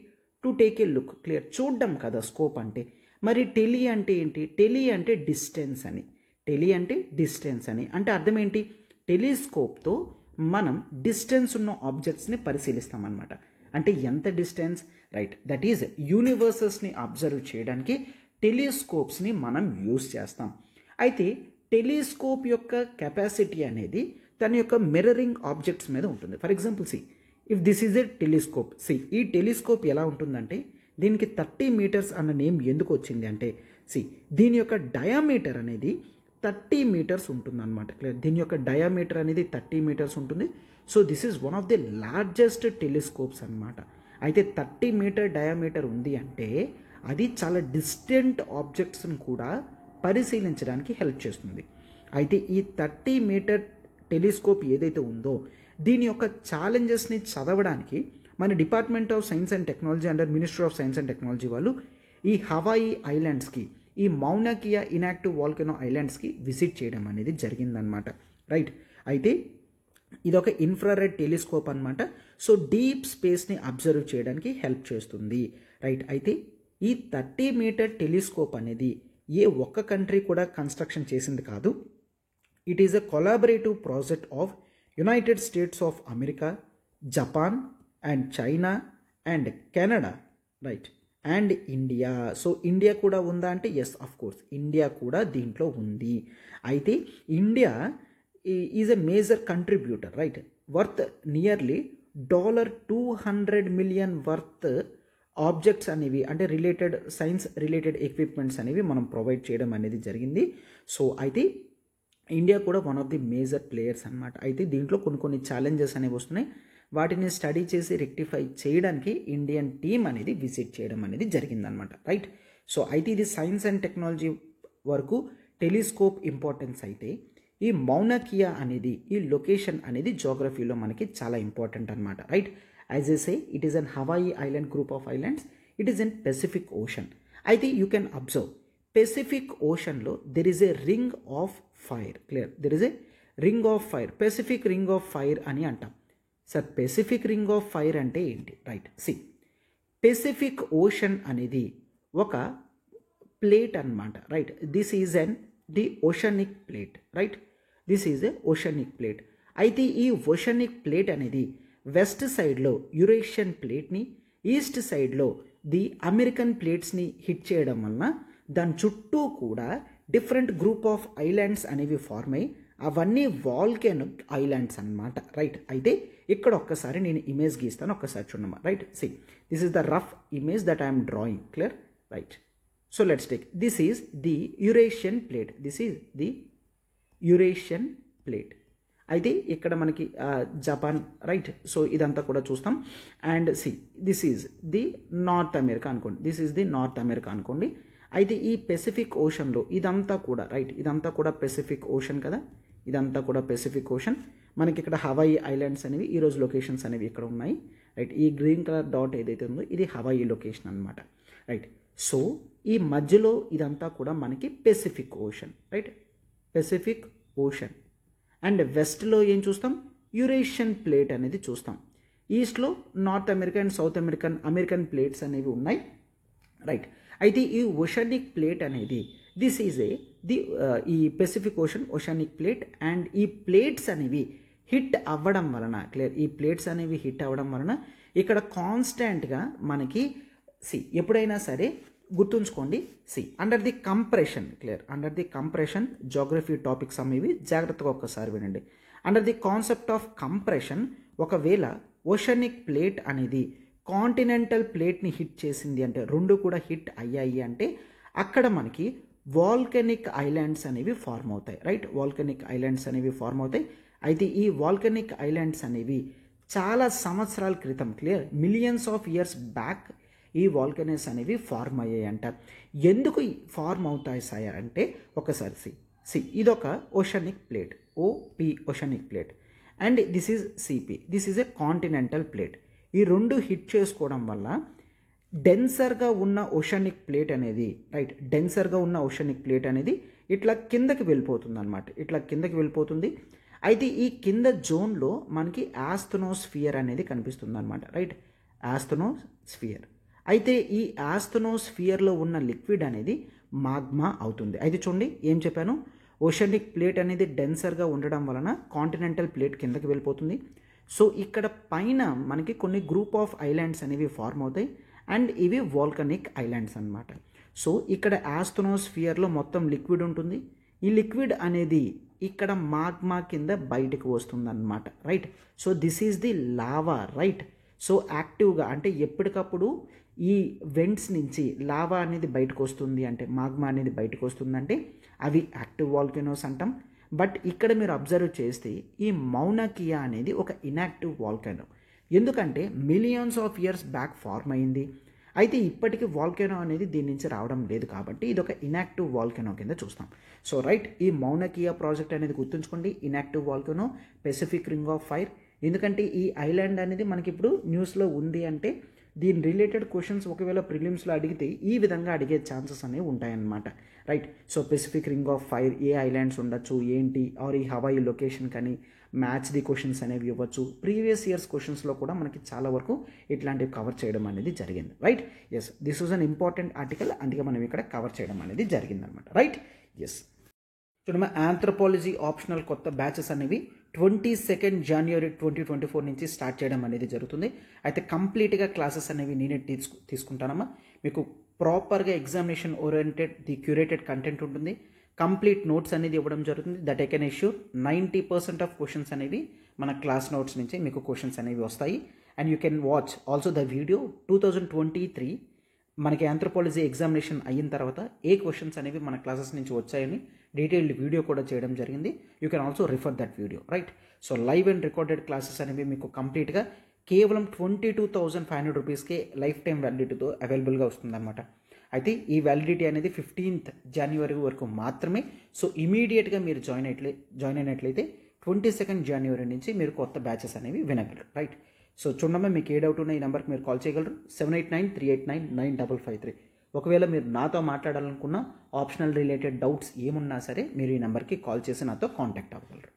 To take a look. Clear, చూడడం కదా స్కోప్ అంటే. మరి టెలి అంటే ఏంటి? టెలి అంటే డిస్టెన్స్ అని. టెలి అంటే డిస్టెన్స్ అని అంటే అర్థం ఏంటి? టెలిస్కోప్తో మనం డిస్టెన్స్ ఉన్న ఆబ్జెక్ట్స్ని పరిశీలిస్తామన్నమాట. అంటే ఎంత డిస్టెన్స్? రైట్, దట్ ఈజ్ యూనివర్సెస్ని అబ్జర్వ్ చేయడానికి టెలిస్కోప్స్ని మనం యూజ్ చేస్తాం. అయితే టెలిస్కోప్ యొక్క కెపాసిటీ అనేది తన యొక్క మిర్రరింగ్ ఆబ్జెక్ట్స్ మీద ఉంటుంది. For example, see, if this is a telescope, see, ఈ టెలిస్కోప్ ఎలా ఉంటుందంటే దీనికి 30 మీటర్స్ అన్న నేమ్ ఎందుకు వచ్చింది అంటే, సి, దీని యొక్క డయామీటర్ అనేది 30 మీటర్స్ ఉంటుందన్నమాట. క్లియర్, దీని యొక్క డయామీటర్ అనేది 30 మీటర్స్ ఉంటుంది. So this is one of the largest telescopes అనమాట. అయితే 30 మీటర్ డయామీటర్ ఉంది అంటే అది చాలా డిస్టెంట్ ఆబ్జెక్ట్స్ని కూడా పరిశీలించడానికి హెల్ప్ చేస్తుంది. అయితే ఈ 30 మీటర్ టెలిస్కోప్ ఏదైతే ఉందో దీని యొక్క ఛాలెంజెస్ని చదవడానికి మన department of science and technology under ministry of science and technology వాళ్ళు ఈ హవాయి ఐలాండ్స్కి, ఈ Mauna Kia inactive volcano ఐలాండ్స్కి visit చేయడం అనేది జరిగిందనమాట. రైట్, అయితే ఇదొక ఇన్ఫ్రారెడ్ టెలిస్కోప్ అనమాట. సో డీప్ స్పేస్ని అబ్జర్వ్ చేయడానికి హెల్ప్ చేస్తుంది. రైట్, అయితే ఈ 30 మీటర్ టెలిస్కోప్ అనేది ఏ ఒక్క కంట్రీ కూడా కన్స్ట్రక్షన్ చేసింది కాదు. It is a collaborative project of United States of America, Japan and China and Canada. Right, and India. So India కూడా ఉందా అంటే ఎస్, ఆఫ్ కోర్స్ ఇండియా కూడా దీంట్లో ఉంది. అయితే India is a major contributor. Right, worth nearly $200 million worth objects అనేవి అంటే related science related equipments అనేవి మనం ప్రొవైడ్ చేయడం అనేది జరిగింది. సో అయితే ఇండియా కూడా one of the major players అనమాట. అయితే దీంట్లో కొన్ని ఛాలెంజెస్ అనేవి వస్తున్నాయి. వాటిని స్టడీ చేసి రెక్టిఫై చేయడానికి ఇండియన్ టీమ్ అనేది విజిట్ చేయడం అనేది జరిగిందనమాట. రైట్, సో అయితే ఇది సైన్స్ అండ్ టెక్నాలజీ వరకు టెలిస్కోప్ ఇంపార్టెన్స్ అయితే ఈ మౌనా కియా అనేది ఈ లొకేషన్ అనేది జోగ్రఫీలో మనకి చాలా ఇంపార్టెంట్ అనమాట. Right, as a say it is an Hawaii island group of islands. It is in Pacific ocean. అయితే యూ కెన్ అబ్జర్వ్ పెసిఫిక్ ఓషన్లో there is a ring of fire. Clear, there is a ring of fire, Pacific ring of fire అని అంటాం. Sir Pacific ring of fire అంటే ఏంటి? Right, C, Pacific ocean అనేది ఒక plate అన్నమాట. Right, this is the oceanic plate. Right, this is a oceanic plate. అయితే ఈ oceanic plate అనేది వెస్ట్ సైడ్లో యురేషియన్ ప్లేట్ని, ఈస్ట్ సైడ్లో ది అమెరికన్ ప్లేట్స్ని హిట్ చేయడం వలన దాని చుట్టూ కూడా డిఫరెంట్ గ్రూప్ ఆఫ్ ఐలాండ్స్ అనేవి ఫార్మ్ అయ్యి అవన్నీ వాల్కెనిక్ ఐలాండ్స్ అన్నమాట. రైట్, అయితే ఇక్కడ ఒక్కసారి నేను ఇమేజ్ గీస్తాను, ఒక్కసారి చూడమ్మా. Right, see this is the rough image that I'm drawing. Clear? Right. So let's take this is the Eurasian plate. This is the Eurasian plate. అయితే ఇక్కడ మనకి జపాన్, రైట్. సో ఇదంతా కూడా చూస్తాం. And see this is the North America అనుకోండి. This is the North America అనుకోండి. అయితే ఈ పెసిఫిక్ ఓషన్లో ఇదంతా కూడా, రైట్, ఇదంతా కూడా పెసిఫిక్ ఓషన్ కదా, ఇదంతా కూడా పెసిఫిక్ ఓషన్. మనకి ఇక్కడ హవాయి ఐలాండ్స్ అనేవి ఈరోజు లొకేషన్స్ అనేవి ఇక్కడ ఉన్నాయి. రైట్, ఈ గ్రీన్ కలర్ డాట్ ఏదైతే ఉందో ఇది హవాయి లొకేషన్ అనమాట. రైట్, సో ఈ మధ్యలో ఇదంతా కూడా మనకి Pacific ocean. Right, Pacific ocean. And వెస్ట్లో ఏం చూస్తాం? యురేషియన్ ప్లేట్ అనేది చూస్తాం. ఈస్ట్లో North America and South American plates అనేవి ఉన్నాయి. రైట్, అయితే ఈ ఓషనిక్ ప్లేట్ అనేది దిస్ ఈజ్ ఈ పెసిఫిక్ ఓషనిక్ ప్లేట్. అండ్ ఈ ప్లేట్స్ అనేవి హిట్ అవ్వడం వలన, క్లియర్, ఈ ప్లేట్స్ అనేవి హిట్ అవ్వడం వలన ఇక్కడ కాన్స్టాంట్గా మనకి ఎప్పుడైనా సరే గుర్తుంచుకోండి, under the compression, clear, under the compression geography topics అనేవి జాగ్రత్తగా ఒక్కసారి వినండి. Under the concept of compression, ఒకవేళ ఓషనిక్ ప్లేట్ అనేది కాంటినెంటల్ ప్లేట్ని హిట్ చేసింది అంటే, రెండు కూడా హిట్ అయ్యాయి అంటే అక్కడ మనకి వాల్కెనిక్ ఐలాండ్స్ అనేవి ఫార్మ్ అవుతాయి. రైట్, వాల్కెనిక్ ఐలాండ్స్ అనేవి ఫార్మ్ అవుతాయి. అయితే ఈ వాల్కెనిక్ ఐలాండ్స్ అనేవి చాలా సంవత్సరాల క్రితం, clear, millions of years back ఈ వాల్కనీస్ అనేవి ఫార్మ్ అయ్యాయంట. ఎందుకు ఫార్మ్ అవుతాయి సార్ అంటే, ఒకసారి ఇదొక oceanic plate, OP oceanic plate, and this is CP, this is a continental plate. ఈ రెండు హిట్ చేసుకోవడం వల్ల డెన్సర్గా ఉన్న ఓషనిక్ ప్లేట్ అనేది, రైట్, డెన్సర్గా ఉన్న ఓషనిక్ ప్లేట్ అనేది ఇట్లా కిందకి వెళ్ళిపోతుంది అనమాట, ఇట్లా కిందకి వెళ్ళిపోతుంది. అయితే ఈ కింద జోన్లో మనకి ఆస్థనోస్ఫియర్ అనేది కనిపిస్తుంది అనమాట. రైట్, ఆస్థనోస్ఫియర్. అయితే ఈ ఆస్థనోస్ఫియర్లో ఉన్న లిక్విడ్ అనేది మాగ్మా అవుతుంది. అయితే చూడండి ఏం చెప్పాను, ఓషనిక్ ప్లేట్ అనేది డెన్సర్గా ఉండడం వలన కాంటినెంటల్ ప్లేట్ కిందకి వెళ్ళిపోతుంది. సో ఇక్కడ పైన మనకి కొన్ని గ్రూప్ ఆఫ్ ఐలాండ్స్ అనేవి ఫార్మ్ అవుతాయి అండ్ ఇవి వాల్కనిక్ ఐలాండ్స్ అన్నమాట. సో ఇక్కడ ఆస్థనోస్ఫియర్లో మొత్తం లిక్విడ్ ఉంటుంది. ఈ లిక్విడ్ అనేది ఇక్కడ మాగ్మా కింద బయటకు వస్తుందన్నమాట. Right, so this is the lava. Right, so యాక్టివ్గా అంటే ఎప్పటికప్పుడు ఈ వెంట్స్ నుంచి లావా అనేది బయటకు వస్తుంది అంటే, మాగ్మా అనేది బయటకు వస్తుందంటే అవి యాక్టివ్ వాల్కనోస్ అంటాం. బట్ ఇక్కడ మీరు అబ్జర్వ్ చేస్తే ఈ మౌనా కియా అనేది ఒక ఇన్యాక్టివ్ వాల్కనో. ఎందుకంటే millions of years back form అయింది. అయితే ఇప్పటికీ వాల్కనో అనేది దీని నుంచి రావడం లేదు కాబట్టి ఇది ఒక ఇన్యాక్టివ్ వాల్కనో కింద చూస్తాం. సో రైట్, ఈ మౌనా కియా ప్రాజెక్ట్ అనేది గుర్తుంచుకోండి, inactive volcano, Pacific ring of fire. ఎందుకంటే ఈ ఐలాండ్ అనేది మనకి ఇప్పుడు న్యూస్లో ఉంది అంటే దీని రిలేటెడ్ క్వశ్చన్స్ ఒకవేళ ప్రిలిమ్స్లో అడిగితే ఈ విధంగా అడిగే ఛాన్సెస్ అనేవి ఉంటాయన్నమాట. Right, so Pacific ring of fire, A islands ఉండొచ్చు ఏంటి, ఆర్ ఈ హవాయి లొకేషన్ కానీ మ్యాచ్ ది క్వశ్చన్స్ అనేవి ఇవ్వచ్చు. ప్రీవియస్ ఇయర్స్ క్వశ్చన్స్లో కూడా మనకి చాలా వరకు ఇట్లాంటివి కవర్ చేయడం అనేది జరిగింది. Right, yes, this was an important article, అందుకే మనం ఇక్కడ కవర్ చేయడం అనేది జరిగిందనమాట. Right, yes. చూడమ్మా, ఆంథ్రోపాలజీ ఆప్షనల్ కొత్త బ్యాచెస్ అనేవి 22 జనవరి 2024 నుంచి స్టార్ట్ చేయడం అనేది జరుగుతుంది. అయితే కంప్లీట్గా క్లాసెస్ అనేవి నేనే తీసుకుంటానమ్మా. మీకు ప్రాపర్గా examination oriented the curated content ఉంటుంది. కంప్లీట్ నోట్స్ అనేది ఇవ్వడం జరుగుతుంది. That I can issuer 90% of questions అనేవి మన క్లాస్ నోట్స్ నుంచి మీకు క్వశ్చన్స్ అనేవి వస్తాయి. And you can watch also the video 2023 మనకి ఆంథ్రోపాలజీ ఎగ్జామినేషన్ అయిన తర్వాత ఏ క్వశ్చన్స్ అనేవి మన క్లాసెస్ నుంచి వచ్చాయని డీటెయిల్డ్ వీడియో కూడా చేయడం జరిగింది. You can also refer that video. Right, so live and recorded classes అనేవి మీకు కంప్లీట్గా కేవలం 22,500 రూపీస్కే లైఫ్ టైం వ్యాలిడిటీతో అవైలబుల్గా వస్తుందన్నమాట. అయితే ఈ వ్యాలిడిటీ అనేది 15th జనవరి వరకు మాత్రమే. సో ఇమీడియట్గా మీరు జాయిన్ అయినట్లయితే 22 జనవరి నుంచి మీరు కొత్త బ్యాచెస్ అనేవి వినగలరు. రైట్, సో చూడమ్మా, మీకు ఏ డౌట్ ఉన్న ఈ నెంబర్కి మీరు కాల్ చేయగలరు, 7893899553. ఒకవేళ మీరు నాతో మాట్లాడాలనుకున్న ఆప్షనల్ రిలేటెడ్ డౌట్స్ ఏమున్నా సరే మీరు ఈ నెంబర్కి కాల్ చేసి నాతో కాంటాక్ట్ అవ్వగలరు.